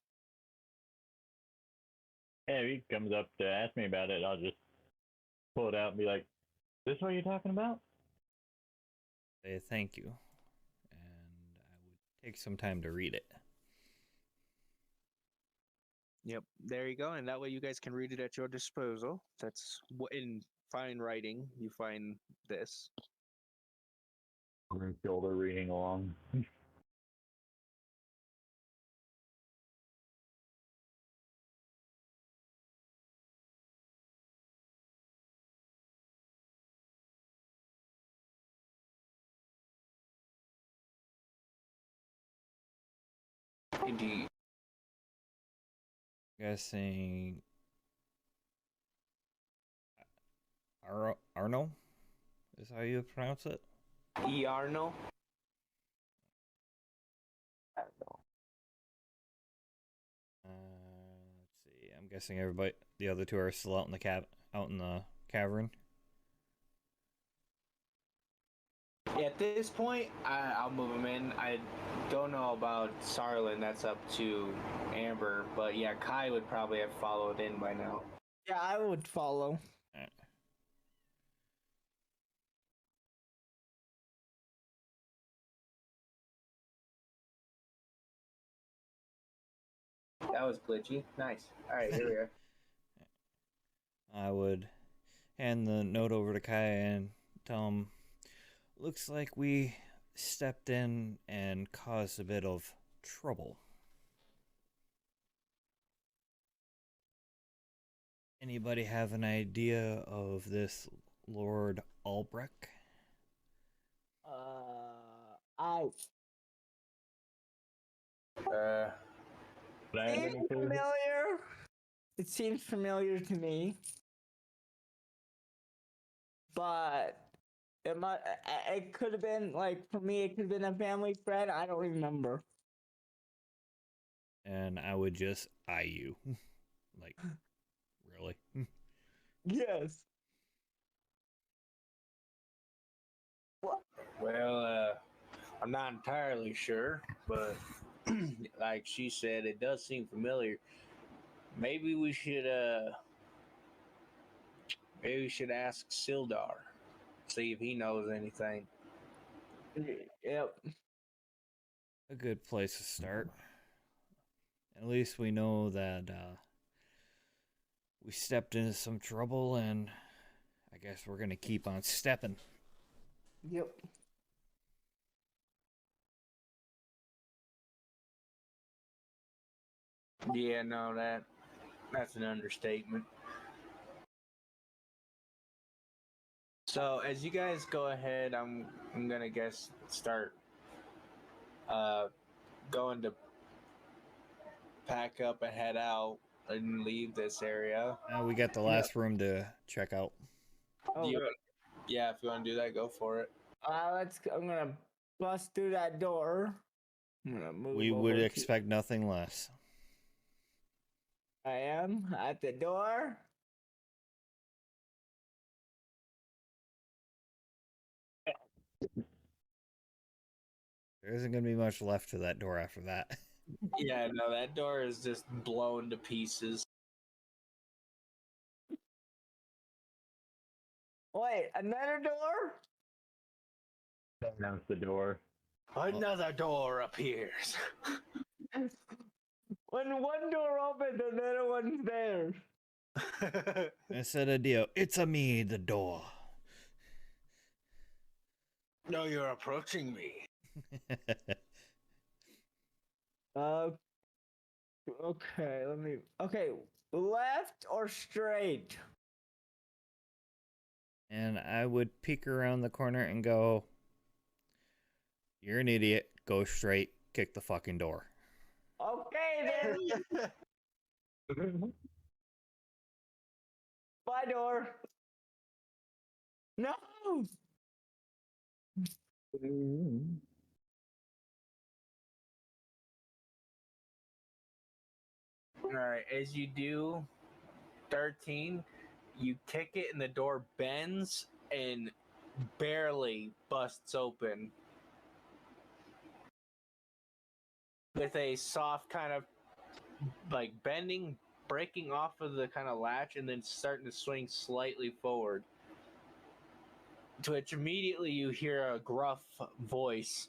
Yeah, if he comes up to ask me about it, I'll just pull it out and be like, "This what you're talking about?" Say thank you. And I would take some time to read it. Yep, there you go. And that way you guys can read it at your disposal. That's what in fine writing you find this. Shoulder reading along. Indeed. Guessing Arno is how you pronounce it. Arno. Let's see. I'm guessing everybody, the other two, are still out in the out in the cavern. At this point, I'll move him in. I don't know about Sarlin. That's up to Amber. But yeah, Kai would probably have followed in by now. Yeah, I would follow. Alright. That was glitchy. Nice. All right, here we are. I would hand the note over to Kai and tell him, looks like we stepped in and caused a bit of trouble. Anybody have an idea of this Lord Albrecht? I seems familiar. It seems familiar to me, but it could have been, like, for me, it could have been a family friend. I don't remember. And I would just eye you. Like, really? Yes. Well, I'm not entirely sure, but like she said, it does seem familiar. maybe we should ask Sildar, see if he knows anything. Yep. A good place to start. At least we know that we stepped into some trouble, and I guess we're gonna keep on stepping. Yep. Yeah, no, that's an understatement. So as you guys go ahead, I'm gonna guess start going to pack up and head out and leave this area. We got the last room to check out. Oh, Yeah, if you want to do that, go for it. I'm gonna bust through that door. I'm gonna move. We over would to- expect nothing less. I am at the door. There isn't gonna be much left to that door after that. Yeah, no, that door is just blown to pieces. Wait, another door? Announce the door. Another door appears. When one door opens, another one's there. I said a deal. It's a me, the door. No, you're approaching me. Okay, Okay, left or straight? And I would peek around the corner and go, "You're an idiot. Go straight. Kick the fucking door." Okay, then. My door. No! All right, as you do 13, you kick it and the door bends and barely busts open with a soft kind of like bending, breaking off of the kind of latch and then starting to swing slightly forward. To which immediately you hear a gruff voice.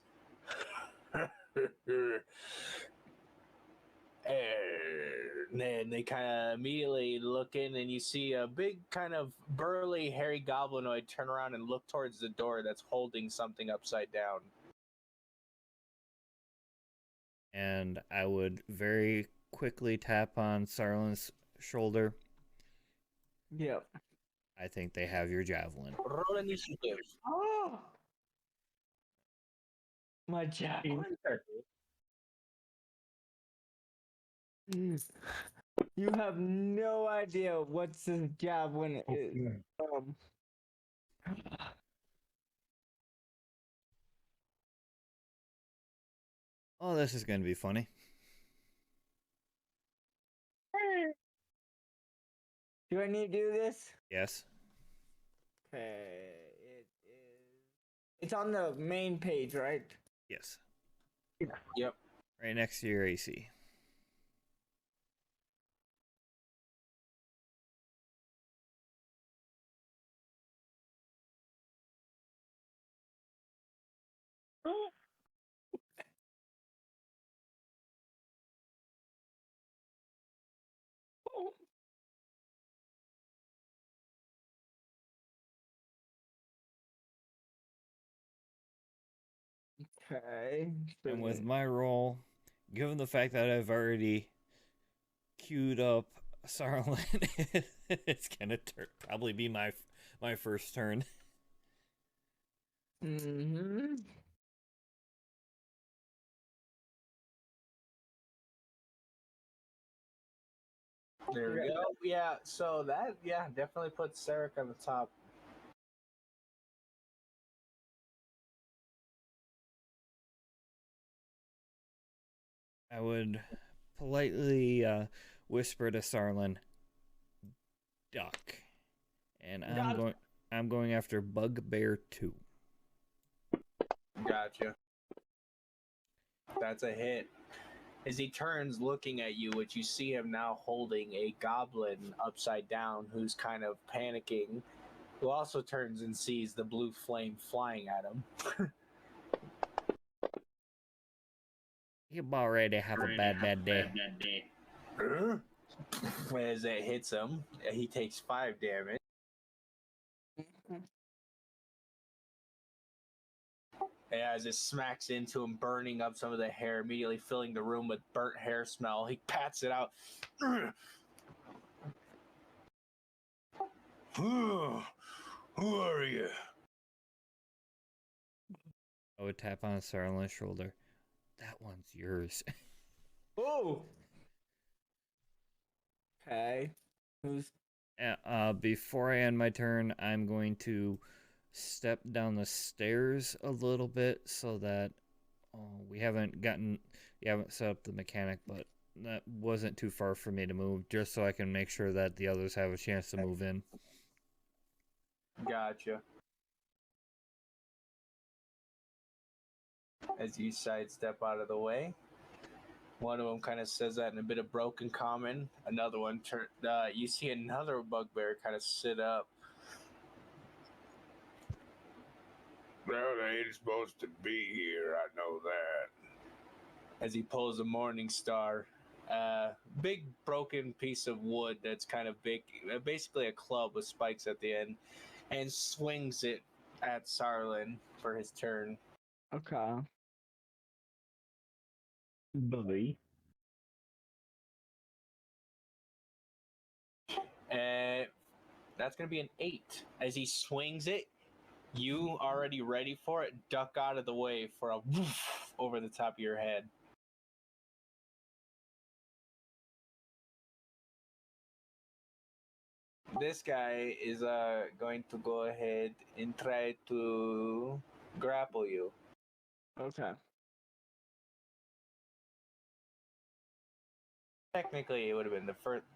And then they kind of immediately look in and you see a big kind of burly hairy goblinoid turn around and look towards the door that's holding something upside down. And I would very quickly tap on Sarlin's shoulder. Yep. I think they have your javelin. Roll initiative. Oh! My javelin. You have no idea what's this javelin is. Oh, this is going to be funny. Do I need to do this? Yes. Okay, it's on the main page, right? Yes. Yep. Right next to your AC. Okay. And with my roll, given the fact that I've already queued up Sarlin, it's gonna probably be my first turn. Mm-hmm. There we go. Yeah, so that, definitely puts Sarek on the top. I would politely whisper to Sarlin, "Duck," and I'm going after Bugbear 2. Gotcha. That's a hit. As he turns looking at you, which you see him now holding a goblin upside down who's kind of panicking, who also turns and sees the blue flame flying at him. You already have a bad day. As it hits him, he takes 5 damage. As it smacks into him, burning up some of the hair, immediately filling the room with burnt hair smell. He pats it out. Who are you? I would tap on Sarlin's shoulder. That one's yours. Oh. Okay. Who's? Before I end my turn, I'm going to step down the stairs a little bit so that we haven't set up the mechanic, but that wasn't too far for me to move, just so I can make sure that the others have a chance to move in. Gotcha. As you sidestep out of the way, one of them kind of says that in a bit of broken common. Another one, you see another bugbear kind of sit up. Well, they ain't supposed to be here, I know that. As he pulls a morning star, big broken piece of wood that's kind of big, basically a club with spikes at the end, and swings it at Sarlin for his turn. Okay. Bully. That's going to be an 8. As he swings it, you already ready for it, duck out of the way for a woof over the top of your head. This guy is going to go ahead and try to grapple you. Okay. Technically, it would have been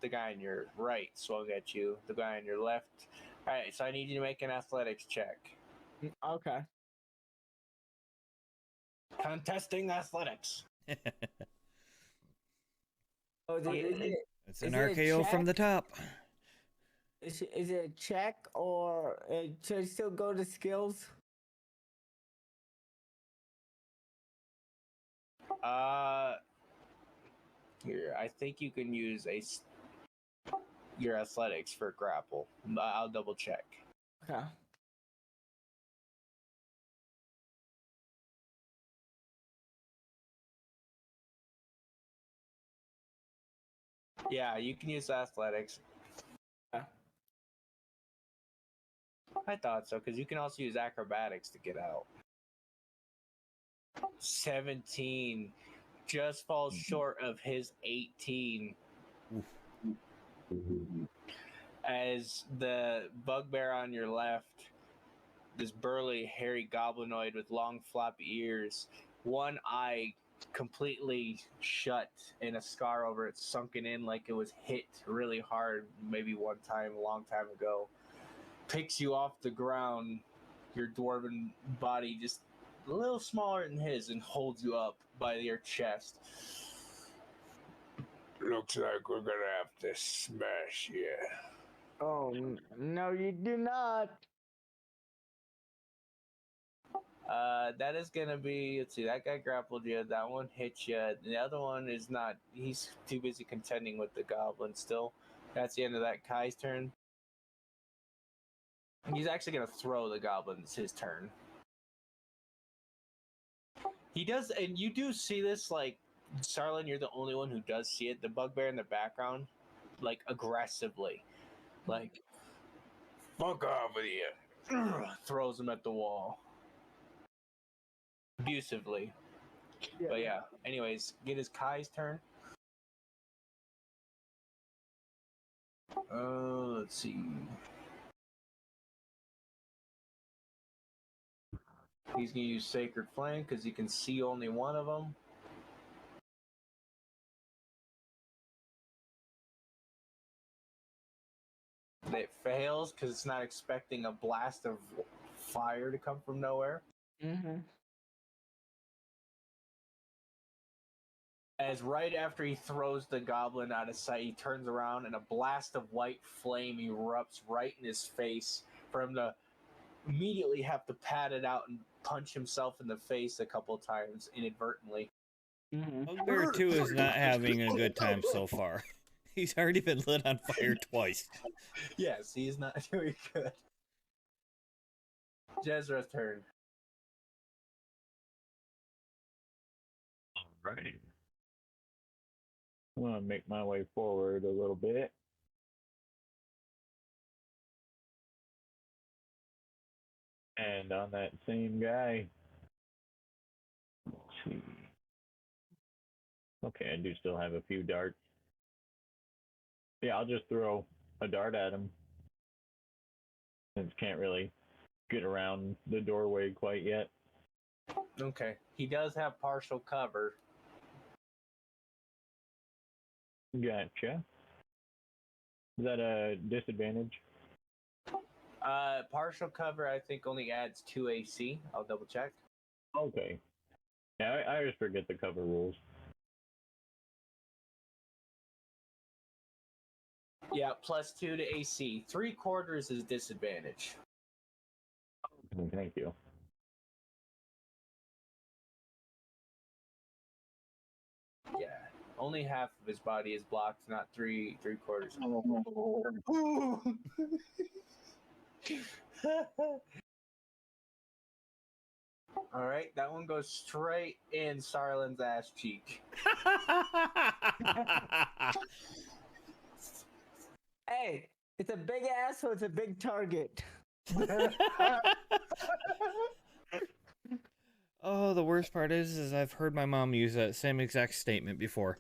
the guy on your right swung at you, the guy on your left. All right, so I need you to make an athletics check. Okay. Contesting athletics. Oh, It's an is it a RKO from the check? top. Is it a check or should I still go to skills? Here, I think you can use your athletics for grapple. I'll double check. Okay. Yeah, you can use athletics. Yeah. I thought so, because you can also use acrobatics to get out. 17 just falls short of his 18. As the bugbear on your left, this burly, hairy goblinoid with long, floppy ears, one eye completely shut and a scar over it sunken in like it was hit really hard maybe one time a long time ago, picks you off the ground, your dwarven body just a little smaller than his, and holds you up by your chest. Looks like we're gonna have to smash you. Oh, no, you do not. That is gonna be, let's see, that guy grappled you, that one hit you, the other one is not, he's too busy contending with the goblin still. That's the end of that Kai's turn. He's actually gonna throw the goblin, it's his turn. He does, and you do see this, like, Sarlin, you're the only one who does see it, the bugbear in the background, like, aggressively, like, Fuck off with you. throws him at the wall. Abusively. Yeah. But yeah, anyways, get his Kai's turn. Let's see. He's gonna use Sacred Flame because he can see only one of them. It fails because it's not expecting a blast of fire to come from nowhere. Mm-hmm. as right after he throws the goblin out of sight, he turns around and a blast of white flame erupts right in his face for him to immediately have to pat it out and punch himself in the face a couple times inadvertently. Bugbear 2 is not having a good time so far. He's already been lit on fire twice. Yes, he's not doing good. Jezra's turn. Alrighty. I'm gonna make my way forward a little bit. And on that same guy. Let's see. Okay, I do still have a few darts. Yeah, I'll just throw a dart at him. Since can't really get around the doorway quite yet. Okay. He does have partial cover. Gotcha. Is that a disadvantage? Partial cover, I think, only adds 2 AC. I'll double check. Okay. Yeah, I always forget the cover rules. Yeah, +2 to AC. 3/4 is disadvantage. Thank you. Yeah. Only half of his body is blocked, not 3/4. All right, that one goes straight in Sarlin's ass cheek. Hey, it's a big ass, so it's a big target. Oh, the worst part is I've heard my mom use that same exact statement before.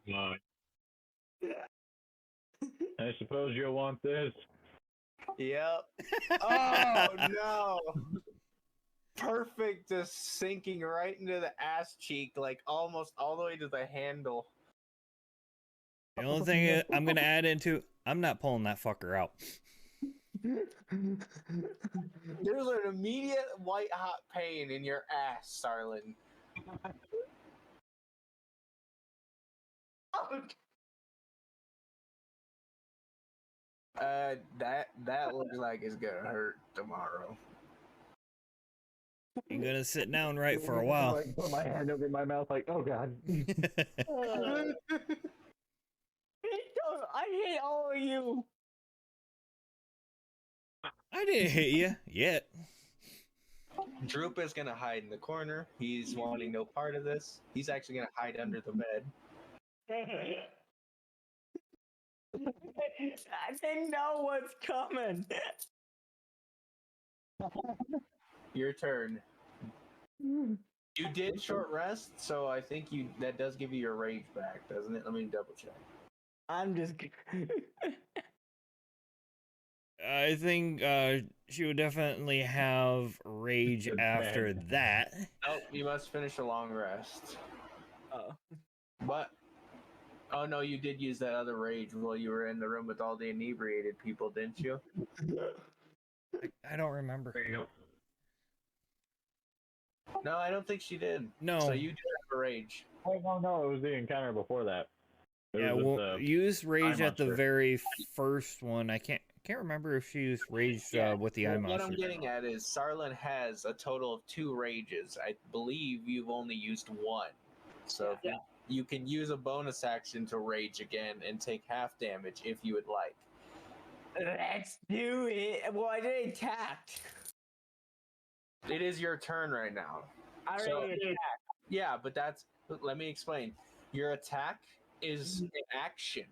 I suppose you'll want this. Yep. Oh no! Perfect, just sinking right into the ass cheek, like almost all the way to the handle. The only thing I'm going to add into, I'm not pulling that fucker out. There's an immediate white hot pain in your ass, Sarlin. That looks like it's gonna hurt tomorrow. Ain't gonna sit down right for a while. Like, put my hand over my mouth, like, oh god. I hate all of you. I didn't hit you yet. Droop is gonna hide in the corner. He's wanting no part of this. He's actually gonna hide under the bed. I didn't know what's coming. Your turn. You did short rest, so I think that does give you your rage back, doesn't it? Let me double check. I'm just. I think she would definitely have rage after that. Nope, you must finish a long rest. Oh. But oh no, you did use that other rage while you were in the room with all the inebriated people, didn't you? I don't remember. There you go. No, I don't think she did. No. So you did have a rage. Oh, no, it was the encounter before that. Yeah, was well, use rage eye at the monster. very first one. I can't remember if she used rage with the eye What monster. I'm getting at is Sarlin has a total of 2 rages. I believe you've only used 1. So Yeah. you can use a bonus action to rage again and take half damage if you would like. Let's do it. Well, I did attack. It is your turn right now. I So- already attacked. Yeah, but let me explain. Your attack is an action.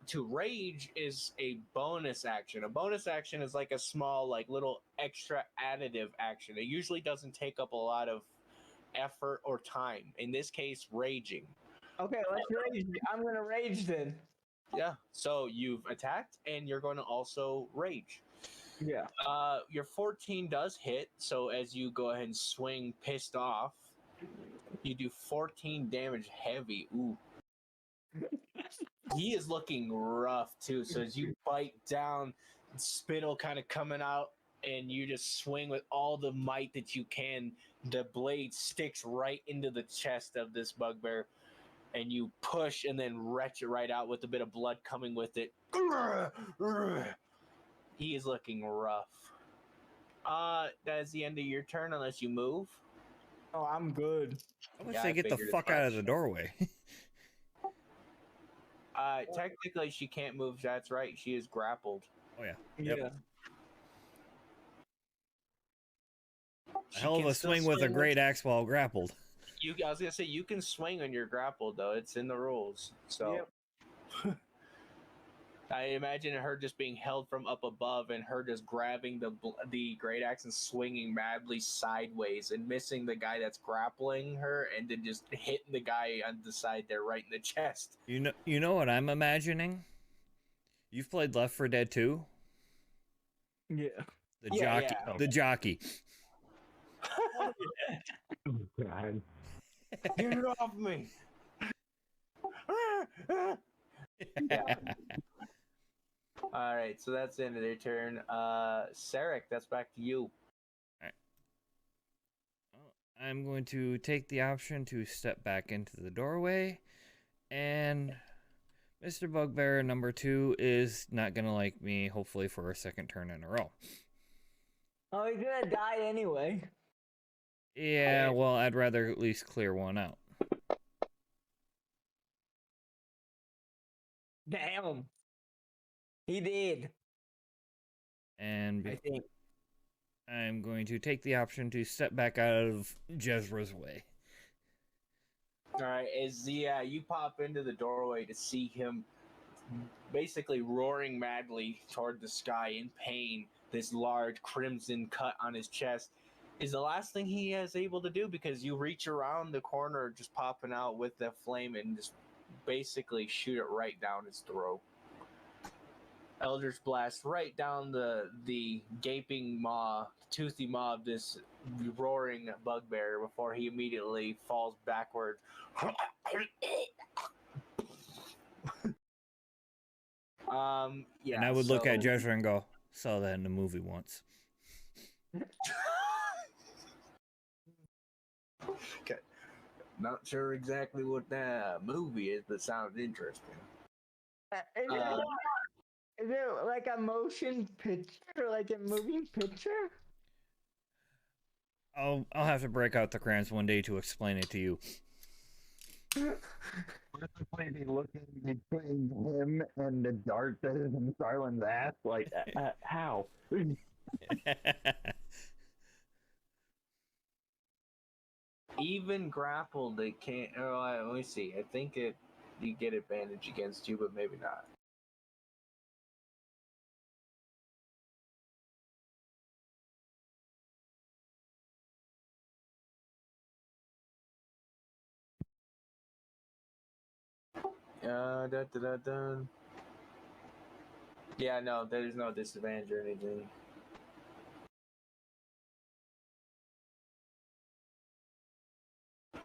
To rage is a bonus action. A bonus action is like a small, like little extra additive action. It usually doesn't take up a lot of effort or time. In this case, raging. Okay, let's rage. I'm gonna rage then. Yeah. So you've attacked and you're going to also rage. Yeah. Your 14 does hit. So as you go ahead and swing pissed off, you do 14 damage heavy. Ooh. He is looking rough too. So as you bite down, spittle kind of coming out and you just swing with all the might that you can. The blade sticks right into the chest of this bugbear, and you push and then retch it right out with a bit of blood coming with it. He is looking rough. That's the end of your turn unless you move. Oh, I'm good. I would Yeah, say I get the figured as fuck out of much. the doorway. Technically she can't move, that's right. She is grappled. Oh yeah. Yeah. Yep. A She hell of can a still swing with a swing great axe while grappled. I was gonna say you can swing when you're grappled though. It's in the rules. So Yep. I imagine her just being held from up above and her just grabbing the great axe and swinging madly sideways and missing the guy that's grappling her and then just hitting the guy on the side there right in the chest. You know what I'm imagining? You've played Left 4 Dead 2? Yeah. The Yeah, jockey. yeah. The jockey. Oh, God. Get it off me! Yeah. All right, so that's the end of their turn. Sarek, that's back to you. I'm going to take the option to step back into the doorway, and Mr. Bugbear number 2 is not going to like me, hopefully, for a second turn in a row. Oh, he's gonna die anyway. Yeah, well, I'd rather at least clear one out. Damn. He did. And I think. I'm going to take the option to step back out of Jezra's way. All right, as you pop into the doorway to see him basically roaring madly toward the sky in pain, this large crimson cut on his chest is the last thing he is able to do because you reach around the corner just popping out with the flame and just basically shoot it right down his throat. Eldritch Blast right down the gaping maw, toothy maw of this roaring bugbear before he immediately falls backward. Yeah. And I would look at Jezra and go, saw that in the movie once. Okay. Not sure exactly what that movie is, but sounds interesting. Is it like a motion picture, like a moving picture? I'll have to break out the crayons one day to explain it to you. What if looking between him and the dart that is in Starlin's ass? Like, how? Even grappled, they can't. Oh, let me see. I think you get advantage against you, but maybe not. Yeah, no, there's no disadvantage or anything.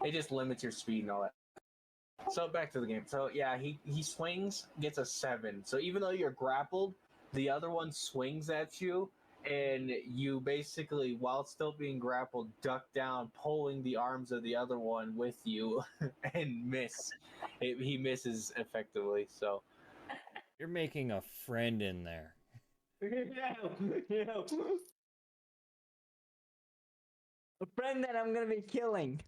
It just limits your speed and all that. So back to the game. So yeah, he swings, gets a 7. So even though you're grappled, the other one swings at you, and you basically, while still being grappled, duck down, pulling the arms of the other one with you, and miss. He misses effectively. So You're making a friend in there. Yeah. A friend that I'm gonna be killing.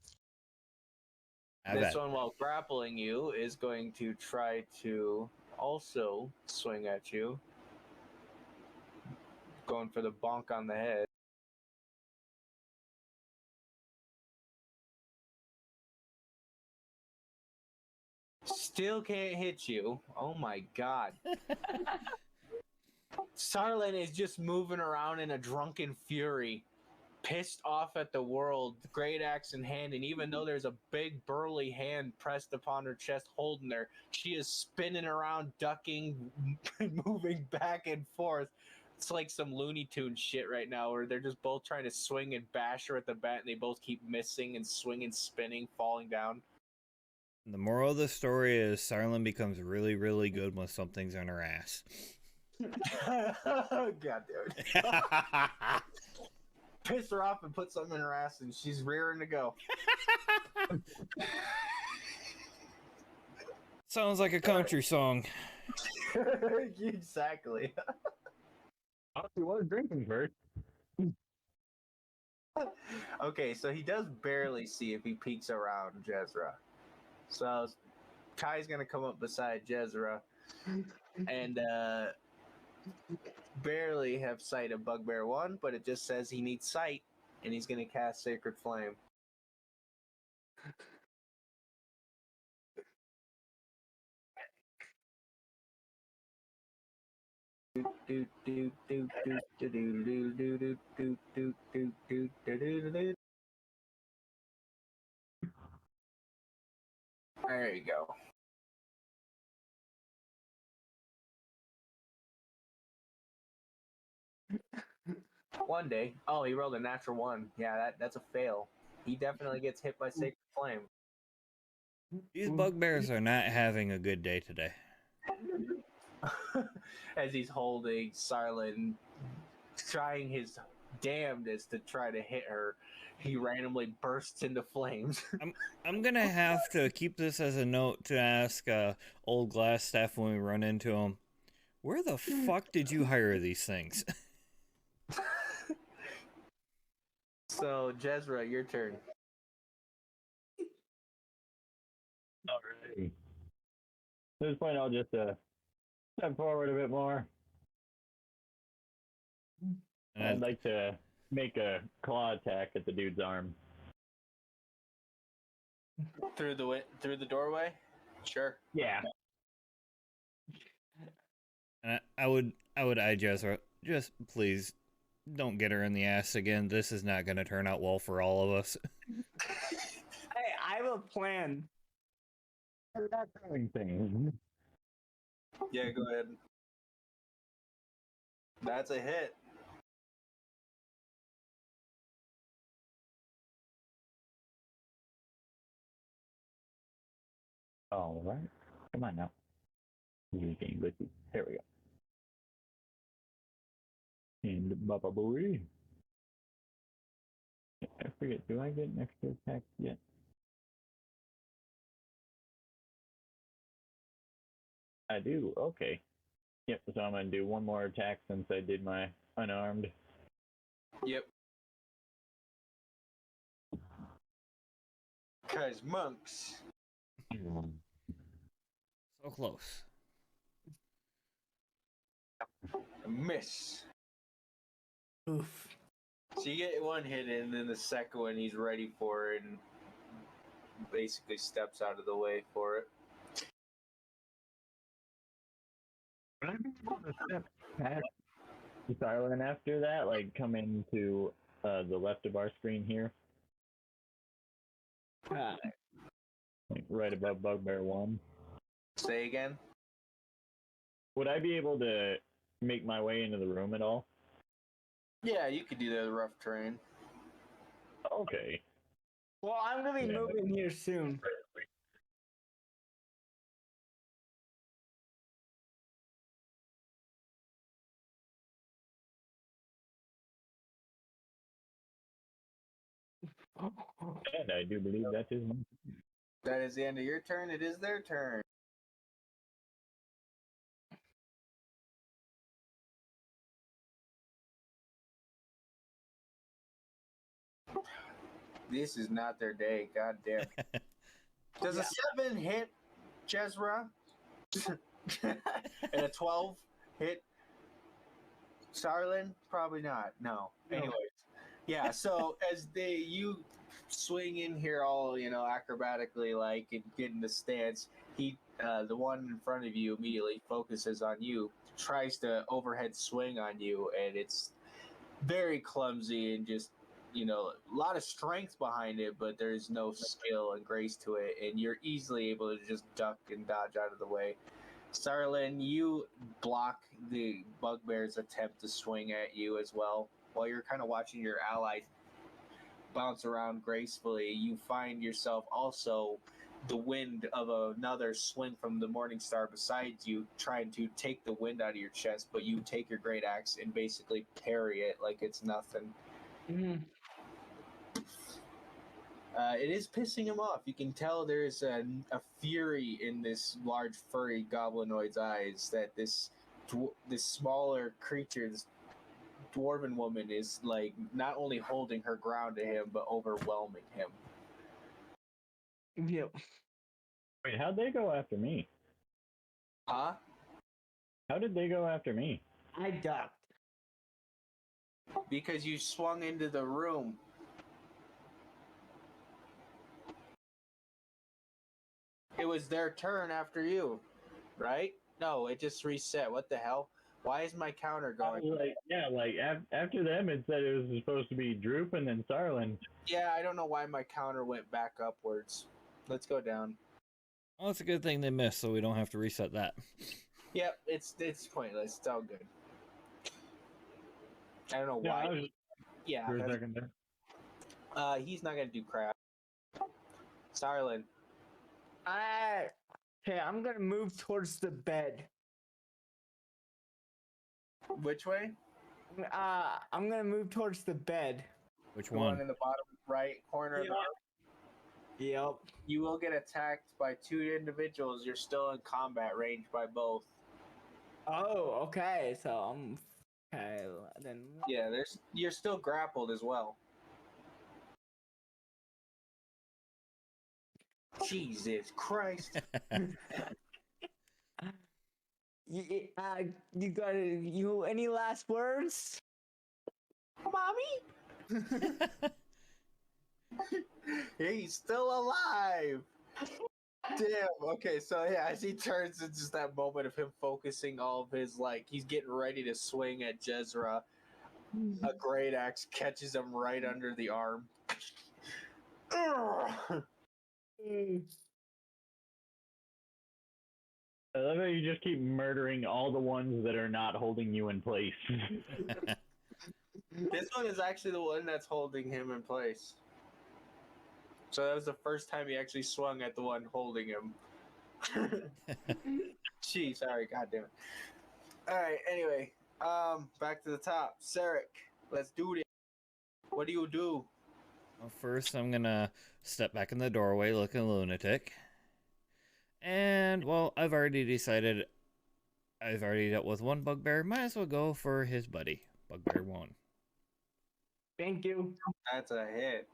this one, while grappling you, is going to try to also swing at you, going for the bonk on the head. Still can't hit you. Oh my god. Sarlin is just moving around in a drunken fury, pissed off at the world, great axe in hand, and even though there's a big burly hand pressed upon her chest holding her, she is spinning around, ducking, moving back and forth. It's like some Looney Tunes shit right now where they're just both trying to swing and bash her at the bat and they both keep missing and swinging, spinning, falling down. The moral of the story is Sarlin becomes really, really good when something's on her ass. God damn it. Piss her off and put something in her ass, and she's rearing to go. Sounds like a country song. Exactly. He was drinking first. Okay, so he does barely see if he peeks around Jezra. So Kai's gonna come up beside Jezra and barely have sight of Bugbear 1, but it just says he needs sight, and he's gonna cast Sacred Flame. There you go. One day. Oh, he rolled a natural 1. Yeah, that's a fail. He definitely gets hit by Sacred Flame. These bugbears are not having a good day today. As he's holding Sarlin, trying his damnedest to try to hit her, he randomly bursts into flames. I'm gonna have to keep this as a note to ask old Glassstaff when we run into him. Where the fuck did you hire these things? So, Jezra, your turn. Alrighty. At this point, I'll just step forward a bit more. I'd like to make a claw attack at the dude's arm. Through the doorway? Sure. Yeah. And I would eye Jezra. Just please don't get her in the ass again. This is not going to turn out well for all of us. Hey, I have a plan. That thing. Yeah, go ahead. That's a hit. All right. Come on now. You're getting glitchy. Here we go. And Baba Boy. I forget, do I get an extra attack yet? I do, okay. Yep, so I'm going to do one more attack since I did my unarmed. Yep. Cause monks. So close. Miss. Oof. So you get one hit in, and then the second one he's ready for it and basically steps out of the way for it. Would I be able to step past the Silent after that? Like come into the left of our screen here? Like right above Bugbear 1. Say again? Would I be able to make my way into the room at all? Yeah, you could do that with rough terrain. Okay. Well, I'm gonna be moving here soon. And I do believe that is my... That is the end of your turn. It is their turn. This is not their day. God damn. Does a 7 hit Jezra? And a 12 hit Sarlin? Probably not. No. Anyways. Yeah, so as you swing in here all, acrobatically like and get in the stance, he the one in front of you immediately focuses on you, tries to overhead swing on you, and it's very clumsy and just a lot of strength behind it, but there's no skill and grace to it, and you're easily able to just duck and dodge out of the way. Sarlin, you block the bugbear's attempt to swing at you as well. While you're kind of watching your ally bounce around gracefully, you find yourself also the wind of another swing from the Morning Star beside you, trying to take the wind out of your chest, but you take your great axe and basically parry it like it's nothing. Mhm. It is pissing him off. You can tell there's a fury in this large furry goblinoid's eyes that this smaller creature, this dwarven woman, is like not only holding her ground to him but overwhelming him. Yep. Wait, how'd they go after me? Huh? How did they go after me? I ducked. Because you swung into the room. It was their turn after you, right? No, it just reset. What the hell? Why is my counter going? After them, it said it was supposed to be Droop and then Sarlin. Yeah, I don't know why my counter went back upwards. Let's go down. Well, it's a good thing they missed, so we don't have to reset that. Yep, it's pointless. It's all good. I don't know Yeah, why. I was just Yeah, for a that's- second there. he's not gonna do crap. Starlin, Okay, I'm gonna move towards the bed. which way? I'm gonna move towards the bed. Which The one one? in the bottom right corner of the room. Yep. You will get attacked by two individuals. You're still in combat range by both. Oh, okay. So I'm okay then. Yeah, you're still grappled as well. Jesus Christ. You got any last words? Mommy? He's still alive. Damn. Okay, so yeah, as he turns, it's just that moment of him focusing all of his he's getting ready to swing at Jezra. A great axe catches him right under the arm. Ugh. I love how you just keep murdering all the ones that are not holding you in place. This one is actually the one that's holding him in place. So that was the first time he actually swung at the one holding him. Gee, sorry, goddamn it. Alright, anyway. Back to the top. Sarek, let's do this. What do you do? Well, first, I'm gonna step back in the doorway looking lunatic. And, well, I've already decided I've already dealt with one bugbear. Might as well go for his buddy, Bugbear 1. Thank you. That's a hit.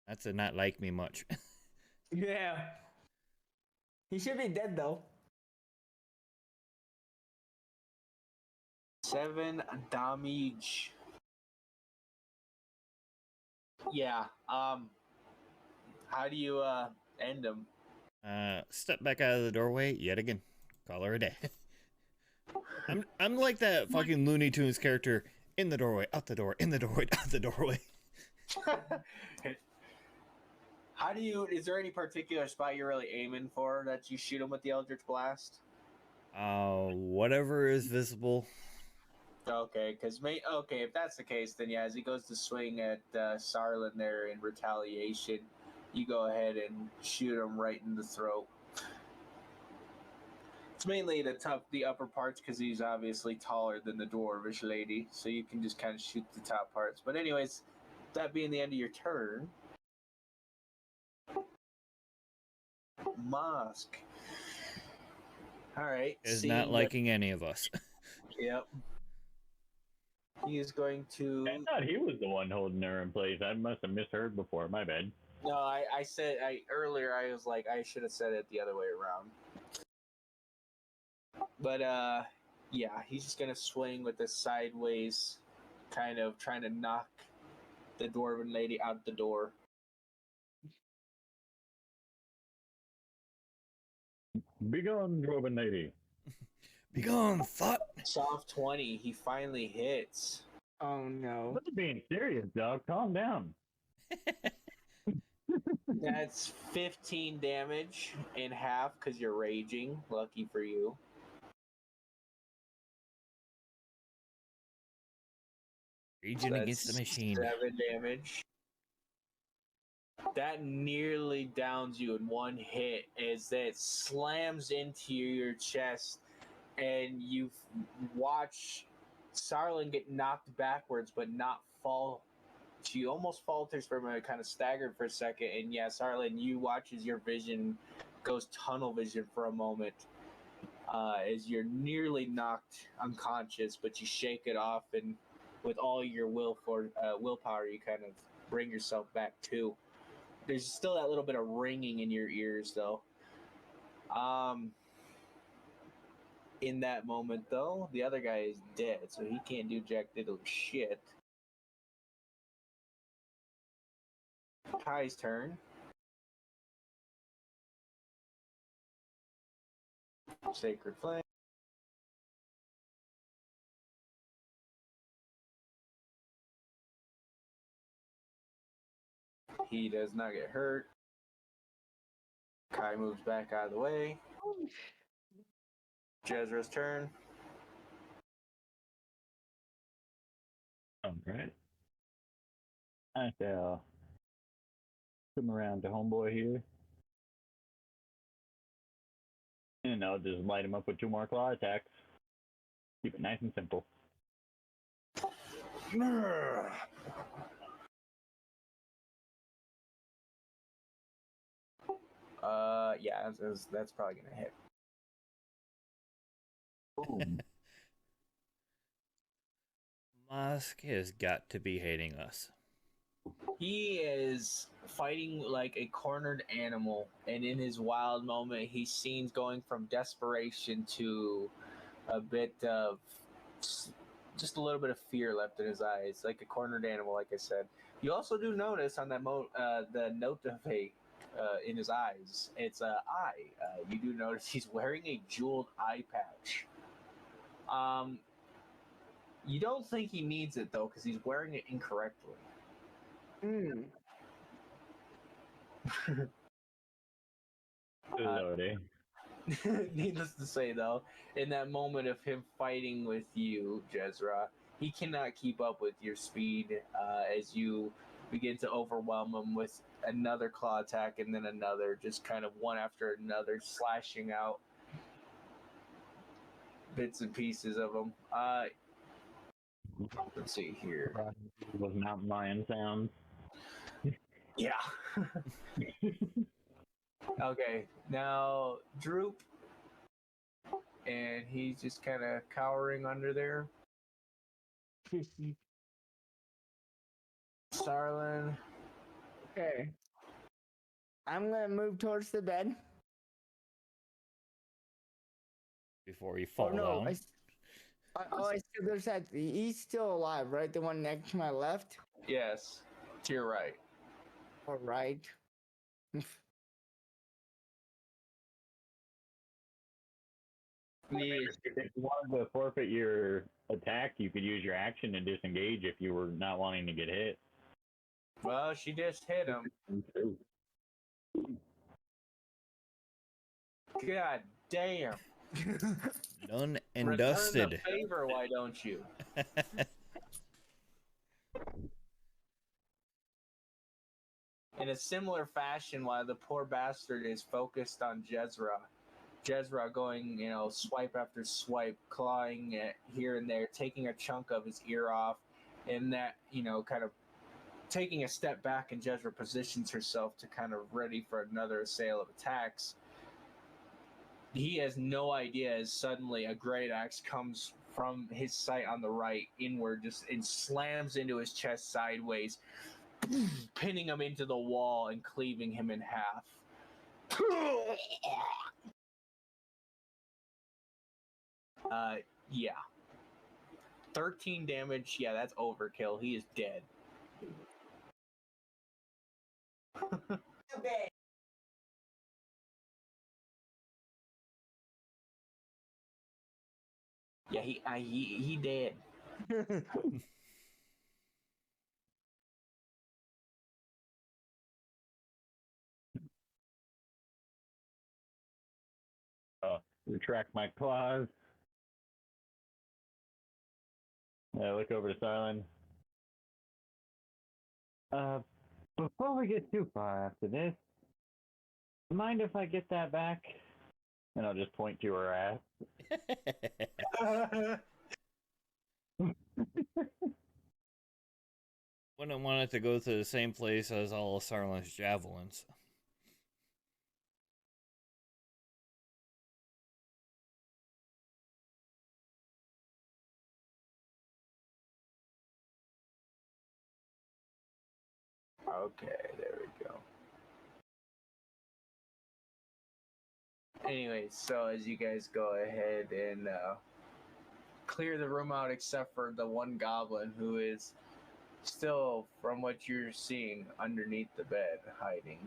That's a not like me much. Yeah. He should be dead though. 7 damage. Yeah. How do you end him? Step back out of the doorway yet again. Call her a day. I'm like that fucking Looney Tunes character. In the doorway, out the door, in the doorway, out the doorway. How do you? Is there any particular spot you're really aiming for that you shoot him with the Eldritch Blast? Whatever is visible. Okay, if that's the case, then yeah, as he goes to swing at Sarlin there in retaliation, you go ahead and shoot him right in the throat. It's mainly the upper parts because he's obviously taller than the dwarvish lady, so you can just kind of shoot the top parts. But anyways, that being the end of your turn, Mosk. All right, Is not liking any of us. Yep. He is going to. I thought he was the one holding her in place. I must have misheard before. My bad. No, I said earlier. I was like, I should have said it the other way around. But yeah, he's just gonna swing with the sideways, kind of trying to knock the dwarven lady out the door. Begone, Dwarven lady. Begone, thought. Soft 20. He finally hits. Oh no. What's being serious, dog? Calm down. That's 15 damage in half because you're raging. Lucky for you. Raging against the machine. 7 damage. That nearly downs you in one hit as that slams into your chest, and you watch Sarlin get knocked backwards but not fall. She almost falters for a moment, kind of staggered for a second, and yeah, Sarlin, you watch as your vision goes tunnel vision for a moment. As you're nearly knocked unconscious, but you shake it off, and with all your willpower, you kind of bring yourself back too. There's still that little bit of ringing in your ears, though. In that moment, though, the other guy is dead, so he can't do jack diddle shit. Kai's turn. Sacred Flame. He does not get hurt. Kai moves back out of the way. Jezra's turn. Alright. I shall come around to homeboy here. And I'll just light him up with 2 more claw attacks. Keep it nice and simple. Yeah, that's probably gonna hit. Boom. Mosk has got to be hating us. He is fighting like a cornered animal, and in his wild moment, he's seen going from desperation to a bit of just a little bit of fear left in his eyes, like a cornered animal. Like I said, you also do notice on that the note of a in his eyes, it's a eye. You do notice he's wearing a jeweled eye patch. You don't think he needs it though, because he's wearing it incorrectly. Lordy. Needless to say, though, in that moment of him fighting with you, Jezra, he cannot keep up with your speed as you begin to overwhelm him with another claw attack and then another, just kind of one after another, slashing out bits and pieces of him. Let's see here. Those mountain lion sounds. Yeah. Okay, now Droop, and he's just kind of cowering under there. Sarlin. Okay. I'm gonna move towards the bed. Before you fall no, down. I still there's that. He's still alive, right? The one next to my left. Yes, to your right. All right. If you wanted to forfeit your attack, you could use your action to disengage if you were not wanting to get hit. Well, she just hit him. God damn. Done and Return dusted. the favor, why don't you? In a similar fashion, while the poor bastard is focused on Jezra going, swipe after swipe, clawing it here and there, taking a chunk of his ear off, and that, kind of taking a step back, and Jezra positions herself to kind of ready for another assail of attacks. He has no idea as suddenly a great axe comes from his sight on the right inward, and slams into his chest sideways, pinning him into the wall and cleaving him in half. Yeah. 13 damage. Yeah, that's overkill. He is dead. Yeah, he dead. Retract my claws. Look over to Sarlin. Before we get too far after this, mind if I get that back? And I'll just point to her ass. Wouldn't want it to go to the same place as all of Sarlin's javelins. Okay, there we go. Anyway, so as you guys go ahead and clear the room out, except for the one goblin who is still, from what you're seeing, underneath the bed, hiding.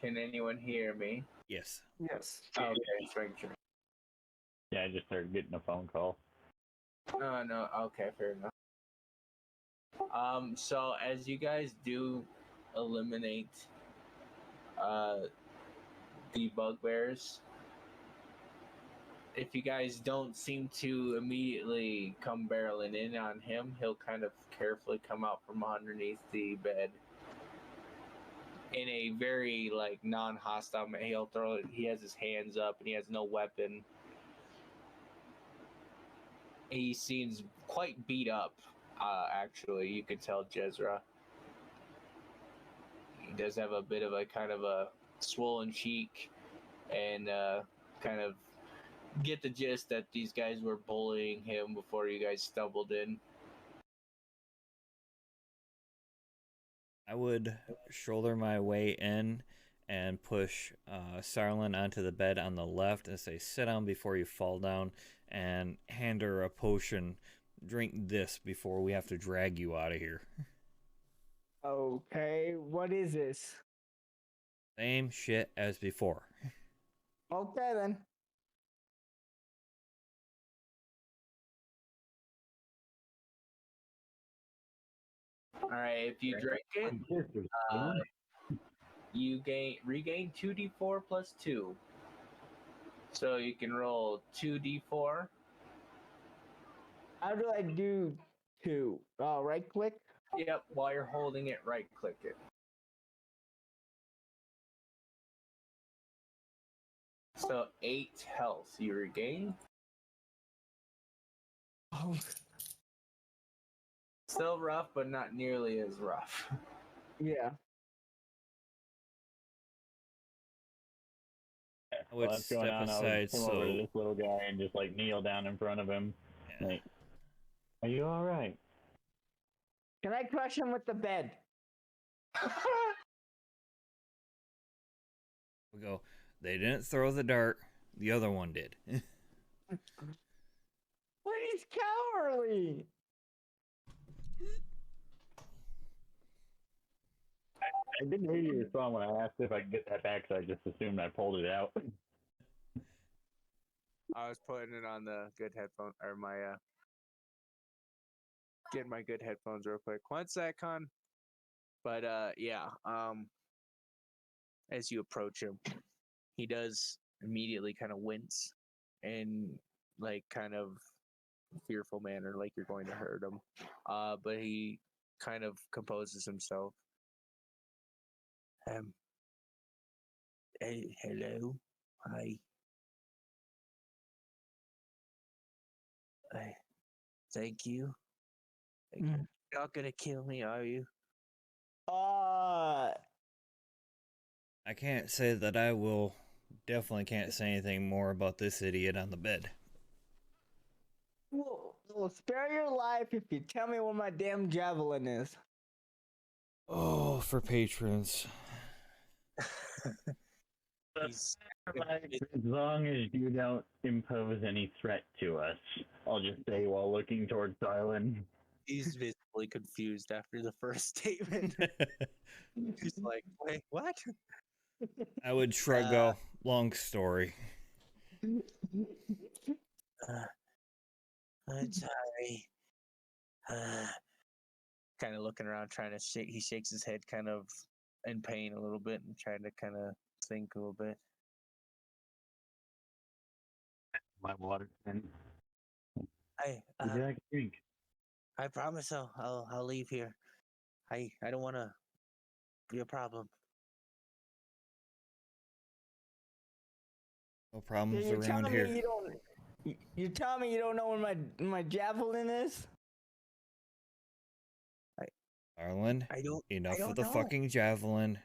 Can anyone hear me? Yes. Yes. Okay, stranger. Yeah, I just started getting a phone call. No, okay, fair enough. So as you guys do eliminate the bugbears, if you guys don't seem to immediately come barreling in on him, he'll kind of carefully come out from underneath the bed in a very like non-hostile manner. He'll throw it. He has his hands up and he has no weapon. He seems quite beat up. Actually, you can tell Jezra. He does have a bit of a kind of a swollen cheek, and kind of get the gist that these guys were bullying him before you guys stumbled in. I would shoulder my way in and push Sarlin onto the bed on the left and say, sit down before you fall down, and hand her a potion. Drink this before we have to drag you out of here. Okay, what is this? Same shit as before. Okay then. All right, if you drink it, you regain 2d4 plus 2. So you can roll 2d4. How do I do two? Right click? Yep, while you're holding it, right click it. So 8 health you regain. Oh, Still rough, but not nearly as rough. yeah. I would What's going step on? I aside would come over to so this little guy and just like kneel down in front of him. yeah. Like, are you all right? Can I crush him with the bed? We go, they didn't throw the dart, the other one did. But he's cowardly. I didn't hear you respond when I asked if I could get that back, so I just assumed I pulled it out. I was putting it on the good headphone or my getting my good headphones real quick. One sec, Con. But yeah, as you approach him, he does immediately kind of wince and like kind of fearful manner, like you're going to hurt him. But he kind of composes himself. Hey, hello, hi. Thank you. Mm. You're not gonna kill me, are you? I can't say that I will. Definitely can't say anything more about this idiot on the bed. We'll spare your life if you tell me where my damn javelin is. Oh, for patrons. He's As long as you don't impose any threat to us, I'll just say while looking towards Silent. He's visibly confused after the first statement. He's like, wait, what? I would shrug go, long story. I'm sorry. kind of looking around, trying to shake. He shakes his head, kind of in pain a little bit, and trying to kind of think a little bit. My water. And I would you like a drink? I promise I'll leave here. I don't want to be a problem. No problems You're around telling here. me you don't. You're telling me you don't know where my javelin is? Arlen, I don't enough of the know. fucking javelin.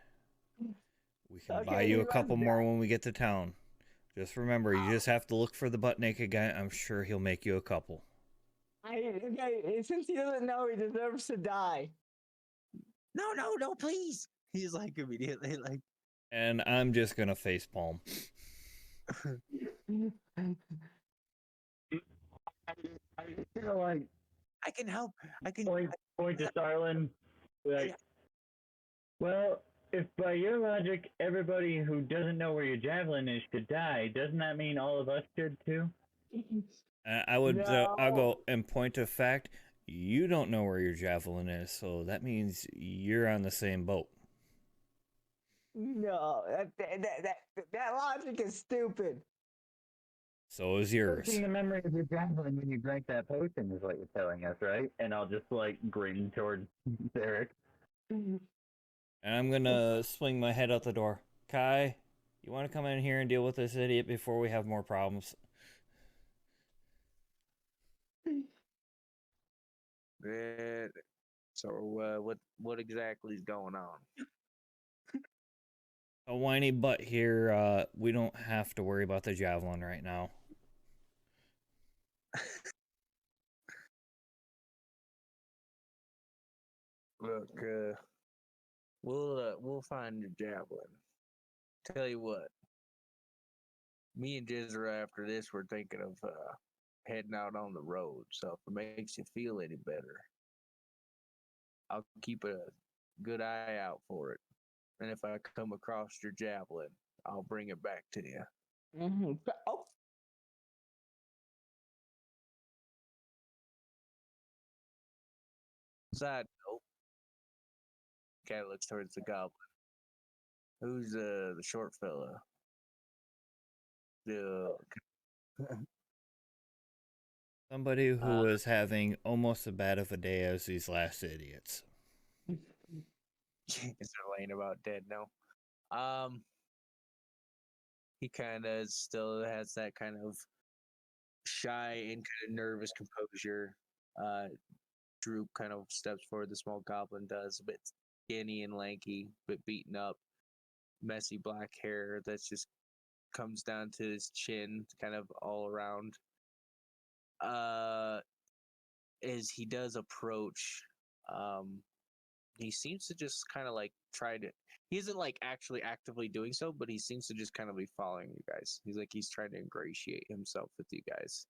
We can buy Okay, you a let's couple do more that. when we get to town. Just remember, you just have to look for the butt naked guy. I'm sure he'll make you a couple. Okay, since he doesn't know, he deserves to die. No, please. He's like immediately like, And I'm just gonna facepalm. I feel like I can help. I can. point to Starlin. Like, well, if by your logic, everybody who doesn't know where your javelin is should die, doesn't that mean all of us should too? I'll No. go and point to fact. You don't know where your javelin is, so that means you're on the same boat. No, that logic is stupid. So is yours. Seeing the memory of your javelin when you drank that potion is what you're telling us, right? And I'll just like grin towards Eric. And I'm gonna swing my head out the door. Kai, you want to come in here and deal with this idiot before we have more problems? So what exactly is going on? A whiny butt here. We don't have to worry about the javelin right now. Look, we'll find your javelin. Tell you what, me and Jizra after this, we're thinking of heading out on the road. So if it makes you feel any better, I'll keep a good eye out for it. And if I come across your javelin, I'll bring it back to you. Mm-hmm. Oh, Side note, kind of looks towards the goblin. Who's the short fella? The Somebody who is having almost as bad of a day as these last idiots. is there laying about dead now? He kind of still has that kind of shy and kind of nervous composure. Droop kind of steps forward. The small goblin does, a bit skinny and lanky, a bit beaten up, messy black hair that's just comes down to his chin, kind of all around. As he does approach, he seems to just kind of like try to. He isn't like actually actively doing so, but he seems to just kind of be following you guys. He's like he's trying to ingratiate himself with you guys.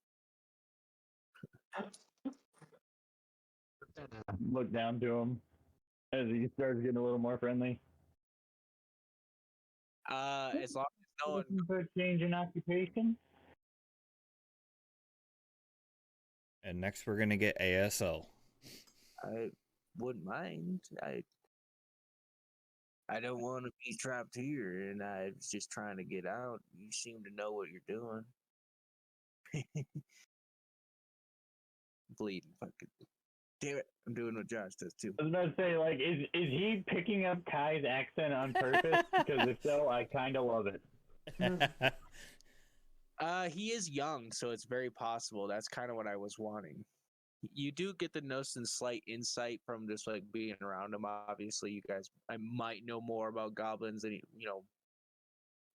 Look down to him as he starts getting a little more friendly. As long as no one Looking for a change in occupation? And next we're gonna get ASO. I wouldn't mind. I don't want to be trapped here, and I was just trying to get out. You seem to know what you're doing. Bleeding, fucking. Damn it! I'm doing what Josh does too. I was about to say, like, is he picking up Kai's accent on purpose? Because if so, I kind of love it. He is young, so it's very possible. That's kind of what I was wanting. You do get the know some slight insight from just like being around him. Obviously, you guys, I might know more about goblins than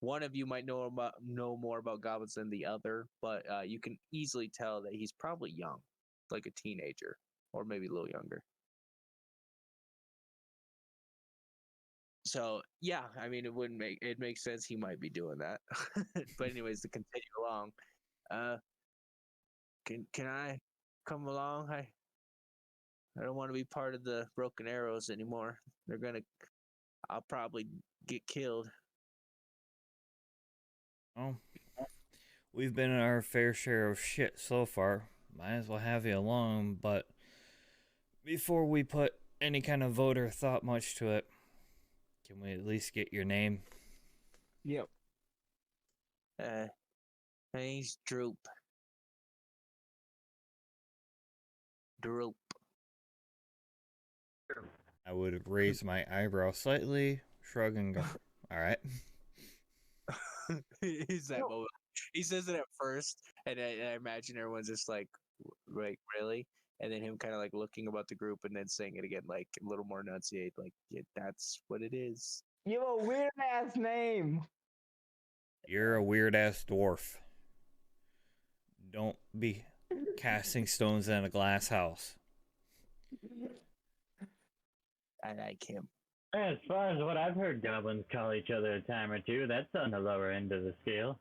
one of you might know more about goblins than the other, but you can easily tell that he's probably young, like a teenager, or maybe a little younger. So yeah, I mean, it makes sense he might be doing that. But anyways, to continue along, can I come along? I don't want to be part of the broken arrows anymore. I'll probably get killed. Well, we've been in our fair share of shit so far. Might as well have you along, but before we put any kind of vote or thought much to it. Can we at least get your name? Yep. My name's Droop. Droop. I would raise my eyebrow slightly, shrug, and go, all right. He's that moment. He says it at first, and I imagine everyone's just like, really? And then him kind of like looking about the group and then saying it again, like a little more enunciate, like, yeah, that's what it is. You have a weird ass name. You're a weird ass dwarf. Don't be casting stones in a glass house. I like him. As far as what I've heard goblins call each other a time or two, that's on the lower end of the scale.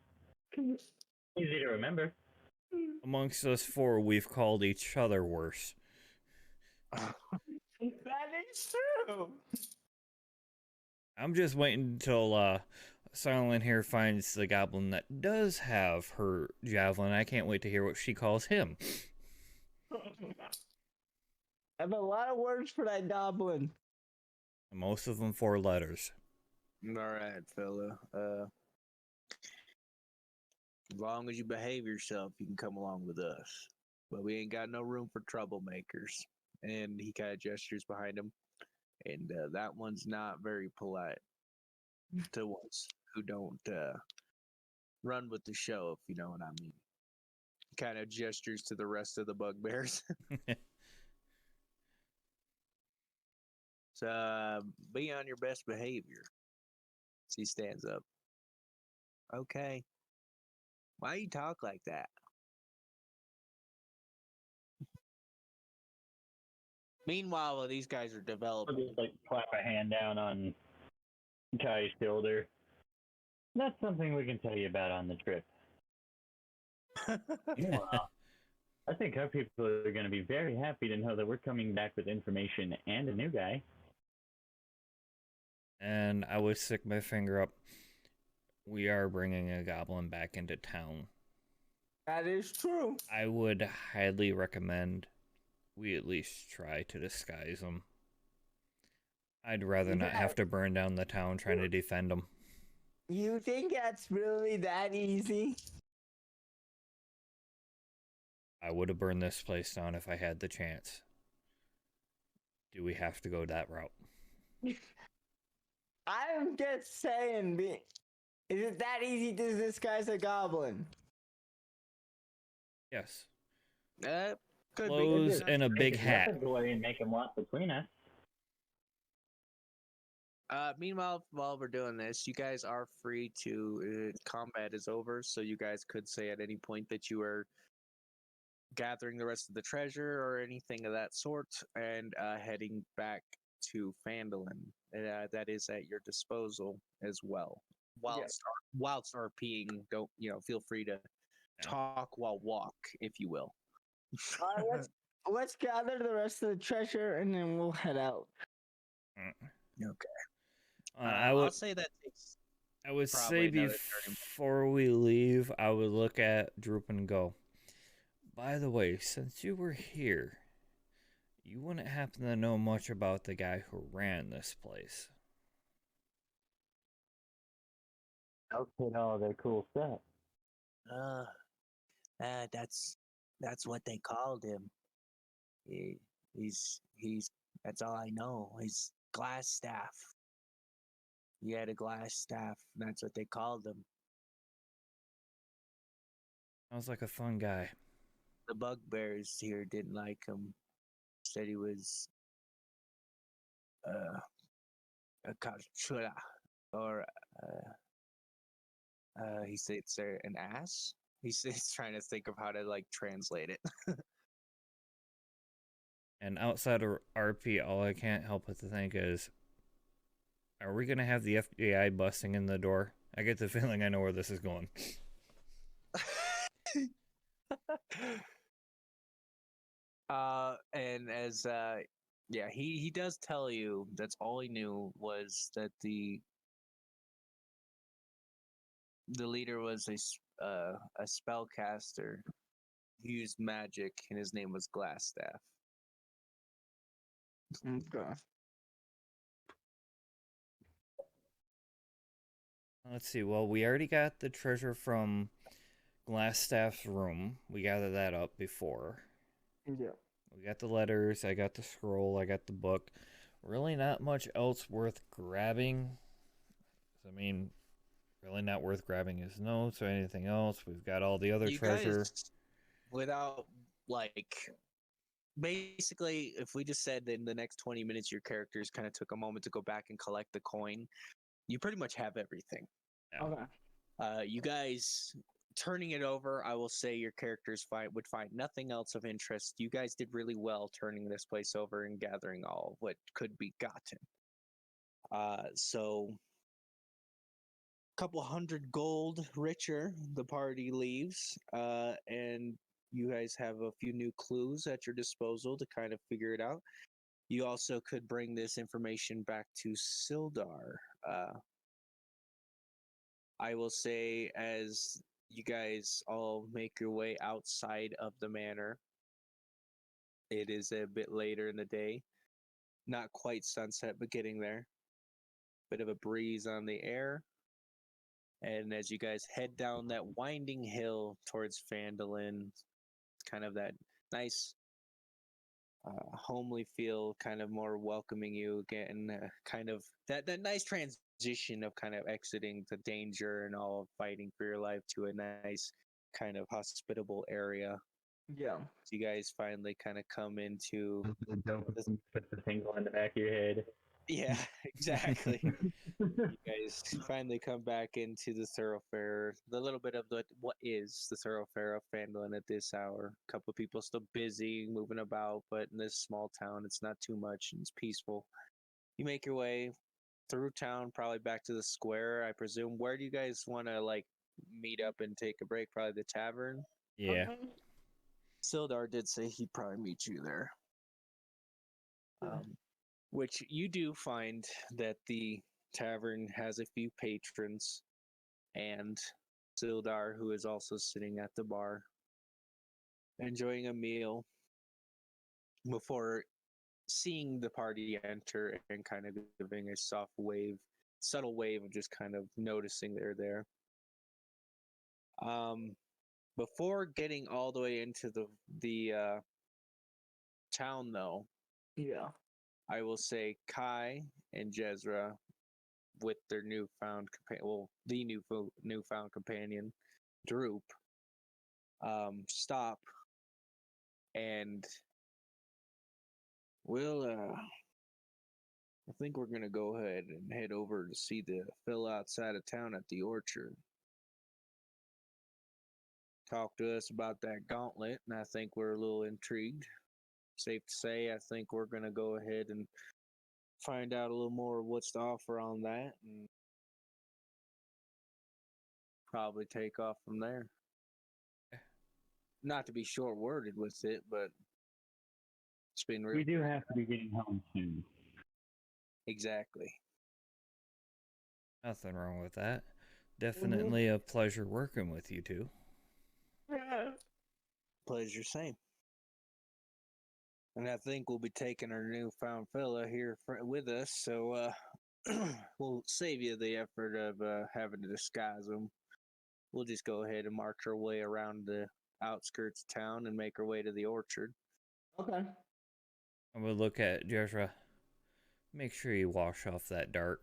Easy to remember. Amongst us four, we've called each other worse. That is true. I'm just waiting until Silent here finds the goblin that does have her javelin. I can't wait to hear what she calls him. I have a lot of words for that goblin. Most of them 4 letters. All right, fella. As long as you behave yourself, you can come along with us. But we ain't got no room for troublemakers. And he kind of gestures behind him. And that one's not very polite to ones who don't run with the show, if you know what I mean. He kind of gestures to the rest of the bugbears. So be on your best behavior. So he stands up. Okay. Why you talk like that? Meanwhile, while these guys are I'll developing, just like clap a hand down on Kai's shoulder. That's something we can tell you about on the trip. Meanwhile, I think our people are going to be very happy to know that we're coming back with information and a new guy. And I would stick my finger up. We are bringing a goblin back into town. That is true. I would highly recommend we at least try to disguise him. I'd rather not have to burn down the town trying to defend him. You think that's really that easy? I would have burned this place down if I had the chance. Do we have to go that route? I'm just saying, is it that easy to disguise a goblin? Yes. could Clothes be. and a big hat. Weapons away and make them walk between us. Meanwhile, while we're doing this, you guys are free to. Combat is over, so you guys could say at any point that you are gathering the rest of the treasure or anything of that sort, and heading back to Phandalin. That is at your disposal as well. Whilst RPing, don't feel free to talk while walk, if you will. Let's gather the rest of the treasure and then we'll head out. Okay. I'll say that takes. I would probably say another 30 before we leave, I would look at Droop and go, by the way, since you were here, you wouldn't happen to know much about the guy who ran this place. Outfit all their cool stuff. That's what they called him. He's that's all I know. He's glass staff. He had a glass staff. That's what they called him. Sounds like a fun guy. The bugbears here didn't like him. Said he was a kachura, or he said it's an ass. He's trying to think of how to translate it. And outside of RP, all I can't help but to think is, are we going to have the FBI busting in the door? I get the feeling I know where this is going. And as he does tell you that's all he knew was that the leader was a spellcaster who used magic, and his name was Glassstaff. Okay. Let's see. Well, we already got the treasure from Glassstaff's room. We gathered that up before. Yeah. We got the letters. I got the scroll. I got the book. Really not much else worth grabbing. I mean, really not worth grabbing his notes or anything else. We've got all the other You treasure. guys, without like, basically, if we just said that in the next 20 minutes, your characters kind of took a moment to go back and collect the coin, you pretty much have everything. Yeah. Okay. You guys turning it over, I will say your characters would find nothing else of interest. You guys did really well turning this place over and gathering all what could be gotten. So couple hundred gold richer, the party leaves, and you guys have a few new clues at your disposal to kind of figure it out. You also could bring this information back to Sildar. I will say, as you guys all make your way outside of the manor, it is a bit later in the day. Not quite sunset, but getting there. Bit of a breeze on the air. And as you guys head down that winding hill towards Phandalin, kind of that nice, homely feel, kind of more welcoming you again, kind of that nice transition of kind of exiting the danger and all fighting for your life to a nice, kind of hospitable area. Yeah. So you guys finally kind of come into. Put the tingle in the back of your head. Yeah, exactly. You guys finally come back into the thoroughfare, the little bit of what is the thoroughfare of Phandalin at this hour. A couple of people still busy moving about, but in this small town, it's not too much and it's peaceful. You make your way through town, probably back to the square, I presume. Where do you guys want to like meet up and take a break? Probably the tavern. Yeah. Okay. Sildar did say he'd probably meet you there. Yeah. Which you do find that the tavern has a few patrons and Sildar, who is also sitting at the bar, enjoying a meal before seeing the party enter and kind of giving a subtle wave of just kind of noticing they're there. Before getting all the way into the town, though, Yeah. I will say Kai and Jezra, with their newfound newfound companion, Droop, stop and I think we're gonna go ahead and head over to see the fella outside of town at the orchard. Talk to us about that gauntlet, and I think we're a little intrigued. Safe to say, I think we're gonna go ahead and find out a little more of what's to offer on that, and probably take off from there. Not to be short-worded with it, but it's been We do have to be getting home soon. Exactly. Nothing wrong with that. Definitely a pleasure working with you two. Yeah. Pleasure same. And I think we'll be taking our newfound fella here with us, so we'll save you the effort of having to disguise him. We'll just go ahead and march our way around the outskirts of town and make our way to the orchard. Okay. I'm gonna look at Jezra. Make sure you wash off that dart.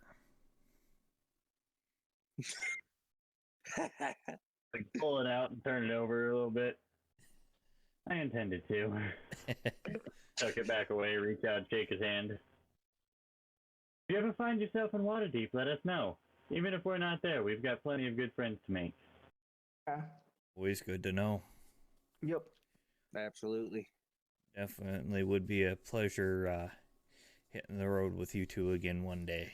Like, pull it out and turn it over a little bit. I intended to. Tuck it back away, reach out, shake his hand. If you ever find yourself in Waterdeep, let us know. Even if we're not there, we've got plenty of good friends to make. Yeah. Always good to know. Yep. Absolutely. Definitely would be a pleasure hitting the road with you two again one day.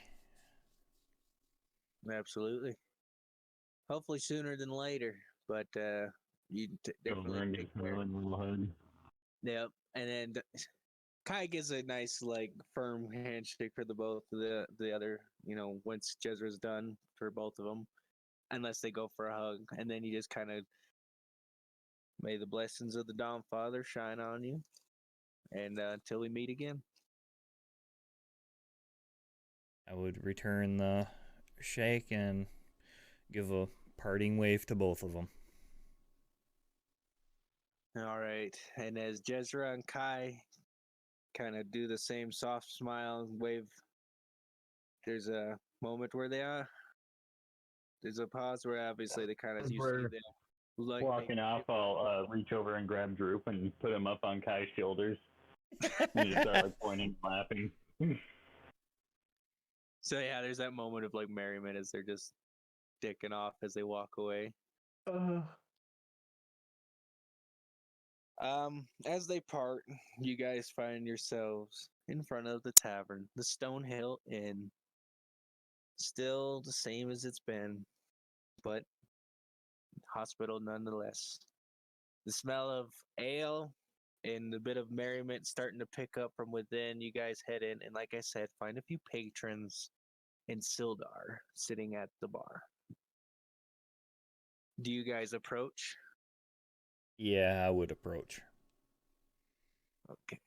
Absolutely. Hopefully sooner than later, but you definitely take care. Yep. And then Kai gives a nice, like, firm handshake for the both of the other, once Jezra's done for both of them, unless they go for a hug. And then you just kind of, may the blessings of the Dawn Father shine on you. And until we meet again. I would return the shake and give a parting wave to both of them. All right. And as Jezra and Kai kind of do the same soft smile and wave, there's a moment where there's a pause where obviously they kind of As you see we're the lightning. walking off, I'll reach over and grab Droop and put him up on Kai's shoulders. And just start like pointing and laughing. So yeah, there's that moment of like merriment as they're just dicking off as they walk away. As they part, you guys find yourselves in front of the tavern, the Stonehill Inn. Still the same as it's been, but hospital nonetheless. The smell of ale and a bit of merriment starting to pick up from within. You guys head in, and like I said, find a few patrons and Sildar sitting at the bar. Do you guys approach? Yeah, I would approach. Okay.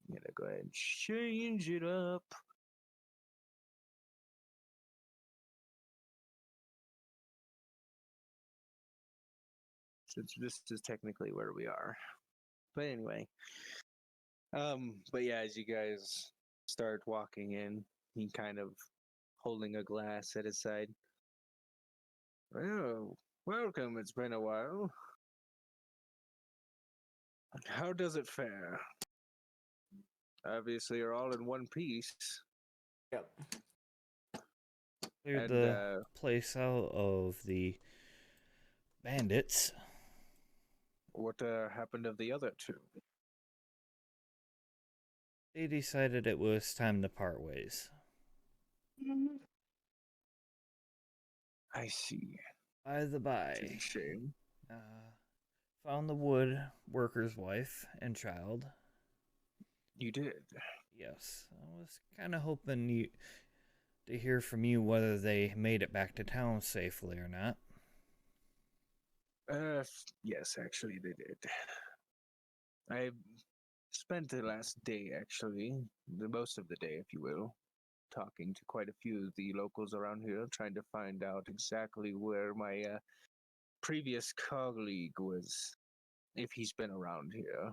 I'm gonna go ahead and change it up. Since this is technically where we are. But anyway. But yeah, as you guys start walking in, he kind of holding a glass at his side. Well, welcome. It's been a while. How does it fare? Obviously, you're all in one piece. Yep. Cleared And, the place out of the bandits. What happened of the other two? They decided it was time to part ways. I see. By the It's by, a shame. found the wood worker's wife and child. You did. Yes, I was kind of hoping to hear from you whether they made it back to town safely or not. Yes, actually, they did. I spent the last day, actually, the most of the day, if you will, talking to quite a few of the locals around here, trying to find out exactly where my previous colleague was, if he's been around here.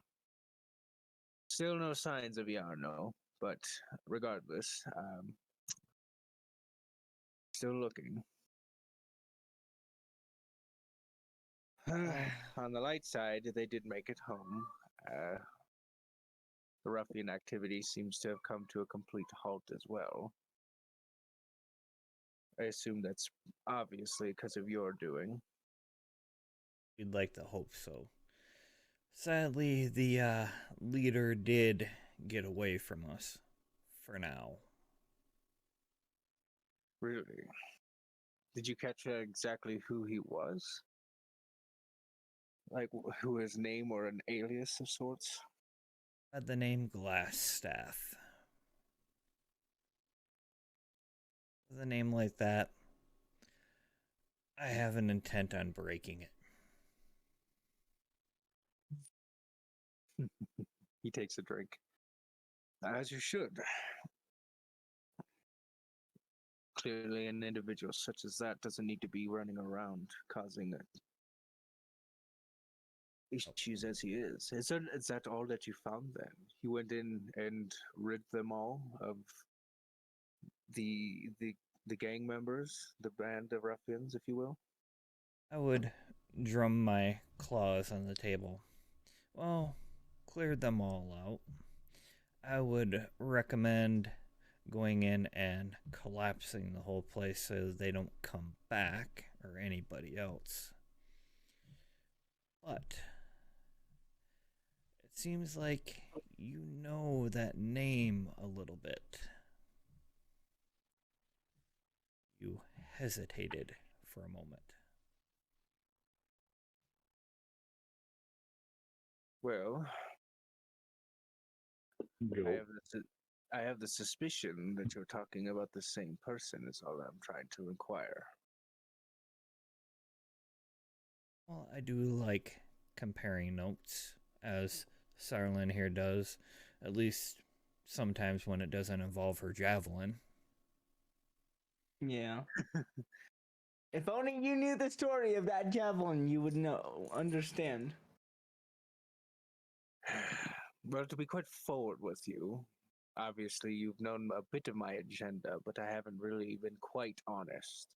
Still no signs of Yarno, but regardless, still looking. On the light side, they did make it home. The ruffian activity seems to have come to a complete halt as well. I assume that's obviously because of your doing. We'd like to hope so. Sadly, the leader did get away from us. For now. Really? Did you catch exactly who he was? Like, who his name or an alias of sorts? Had the name Glassstaff. With a name like that, I have an intent on breaking it. He takes a drink. As you should. Clearly, an individual such as that doesn't need to be running around causing issues as he is. Is that all that you found then? You went in and rid them all of the gang members, the band of ruffians, if you will? I would drum my claws on the table. Well, cleared them all out. I would recommend going in and collapsing the whole place so they don't come back, or anybody else. But it seems like you know that name a little bit. You hesitated for a moment. Well, I have the suspicion that you're talking about the same person is all I'm trying to inquire. Well, I do like comparing notes, as Sarlin here does, at least sometimes when it doesn't involve her javelin. Yeah. If only you knew the story of that javelin, you would understand. Well, to be quite forward with you, obviously you've known a bit of my agenda, but I haven't really been quite honest.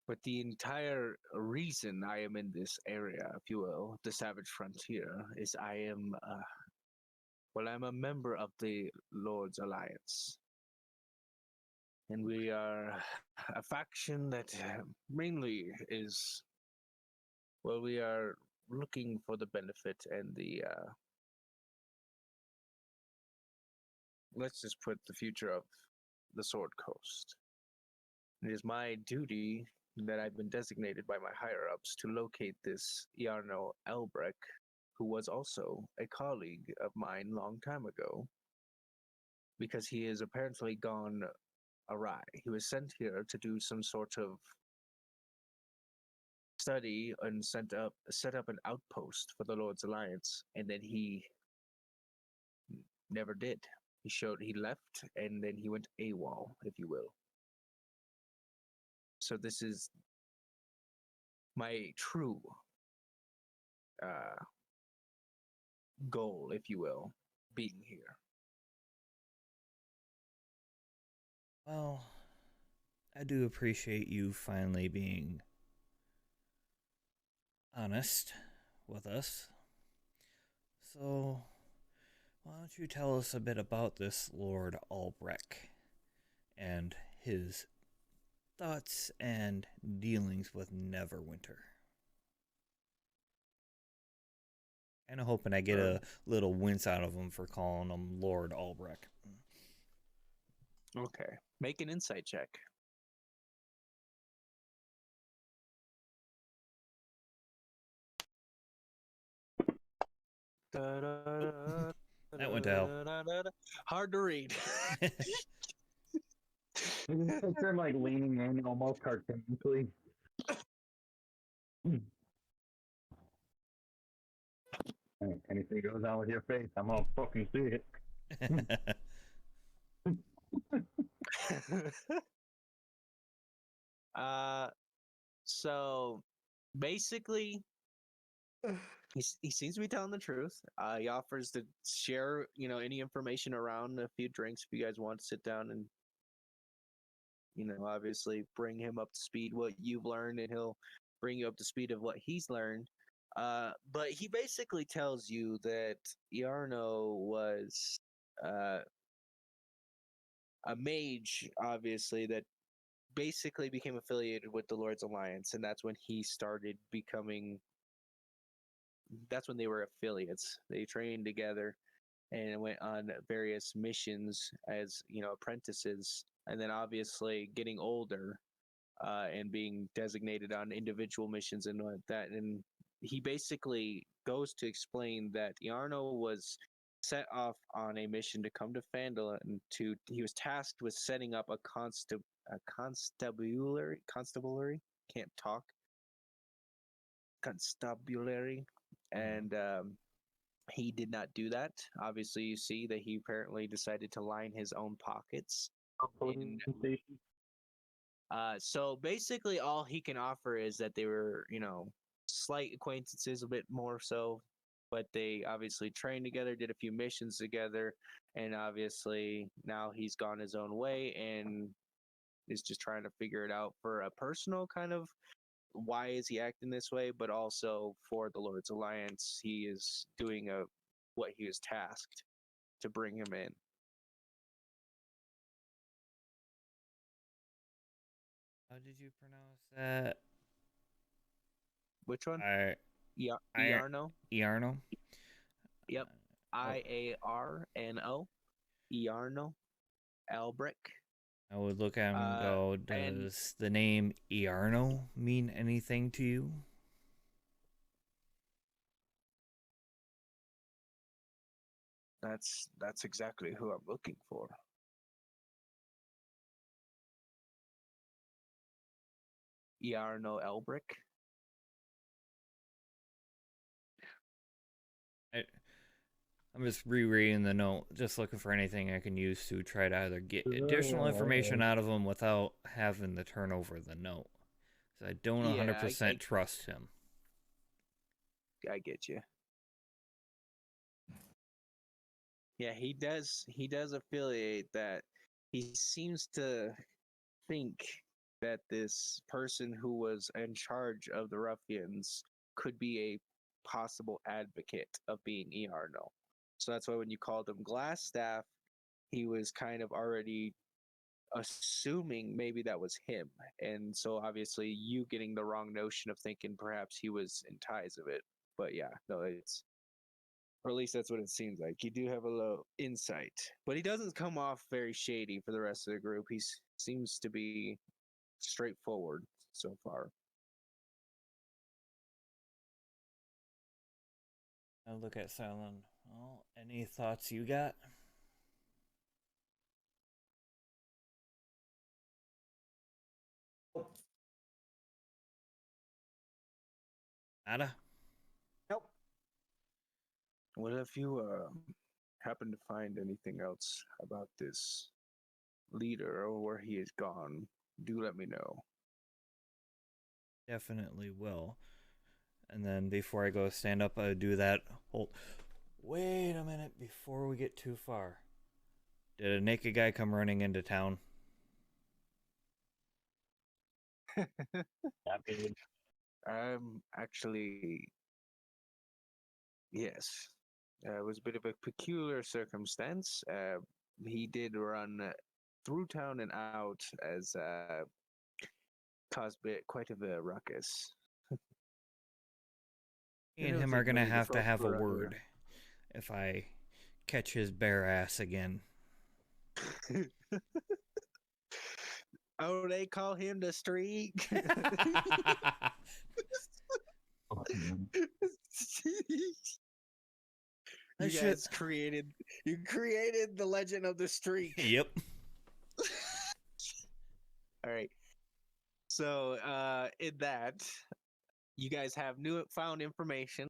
But the entire reason I am in this area, if you will, the Savage Frontier, is I'm a member of the Lord's Alliance. And we are a faction that mainly is, well, we are looking for the benefit and the, let's just put the future of the Sword Coast. It is my duty that I've been designated by my higher-ups to locate this Jarno Elbrek, who was also a colleague of mine long time ago, because he has apparently gone awry. He was sent here to do some sort of study and set up an outpost for the Lord's Alliance, and then he never did. He left, and then he went AWOL, if you will. So this is my true goal, if you will, being here. Well, I do appreciate you finally being honest with us. So, why don't you tell us a bit about this Lord Albrecht and his thoughts and dealings with Neverwinter? And I'm hoping I get a little wince out of him for calling him Lord Albrecht. Okay. Make an insight check. That went to hell. Hard to read. Picture him like leaning in almost cartoonically. Hey, anything goes on with your face, I'm gonna fucking see it. So basically, he seems to be telling the truth. He offers to share, any information around a few drinks if you guys want to sit down and, obviously bring him up to speed what you've learned, and he'll bring you up to speed of what he's learned. But he basically tells you that Yarno was a mage, obviously, that basically became affiliated with the Lord's Alliance, and that's when he started becoming. That's when they were affiliates. They trained together and went on various missions as apprentices, and then obviously getting older and being designated on individual missions and like that. And he basically goes to explain that Yarno was set off on a mission to come to Fandolin. He was tasked with setting up a constabulary. Can't talk. Constabulary, and he did not do that. Obviously, you see that he apparently decided to line his own pockets. So basically, all he can offer is that they were, slight acquaintances, a bit more so, but they obviously trained together, did a few missions together, and obviously now he's gone his own way and is just trying to figure it out for a personal kind of why is he acting this way, but also for the Lord's Alliance, he is doing what he was tasked to bring him in. How did you pronounce that? Which one? Iarno. Iarno. Yep. Iarno. Iarno. Albrecht. I would look at him and go, does the name Iarno mean anything to you? That's exactly who I'm looking for. Iarno Elbrick. I'm just rereading the note, just looking for anything I can use to try to either get additional information out of him without having to turn over the note. So I don't 100% trust him. I get you. Yeah, he does. He does affiliate that. He seems to think that this person who was in charge of the ruffians could be a possible advocate of being Iarno. So that's why when you called him Glassstaff, he was kind of already assuming maybe that was him. And so obviously you getting the wrong notion of thinking perhaps he was in ties of it. But yeah, no, it's, or at least that's what it seems like. You do have a little insight, but he doesn't come off very shady for the rest of the group. He seems to be straightforward so far. I look at Silent. Well, any thoughts you got? Nada? Nope. Well, if you happen to find anything else about this leader or where he is gone, do let me know. Definitely will. And then before I go stand up, I do that whole. Wait a minute before we get too far. Did a naked guy come running into town? Actually, yes. It was a bit of a peculiar circumstance. He did run through town and out as caused quite of a ruckus. Me and him are going to have a word if I catch his bare ass again. Oh, they call him the Streak? You created the legend of the Streak. Yep. All right. So, in that, you guys have newfound information.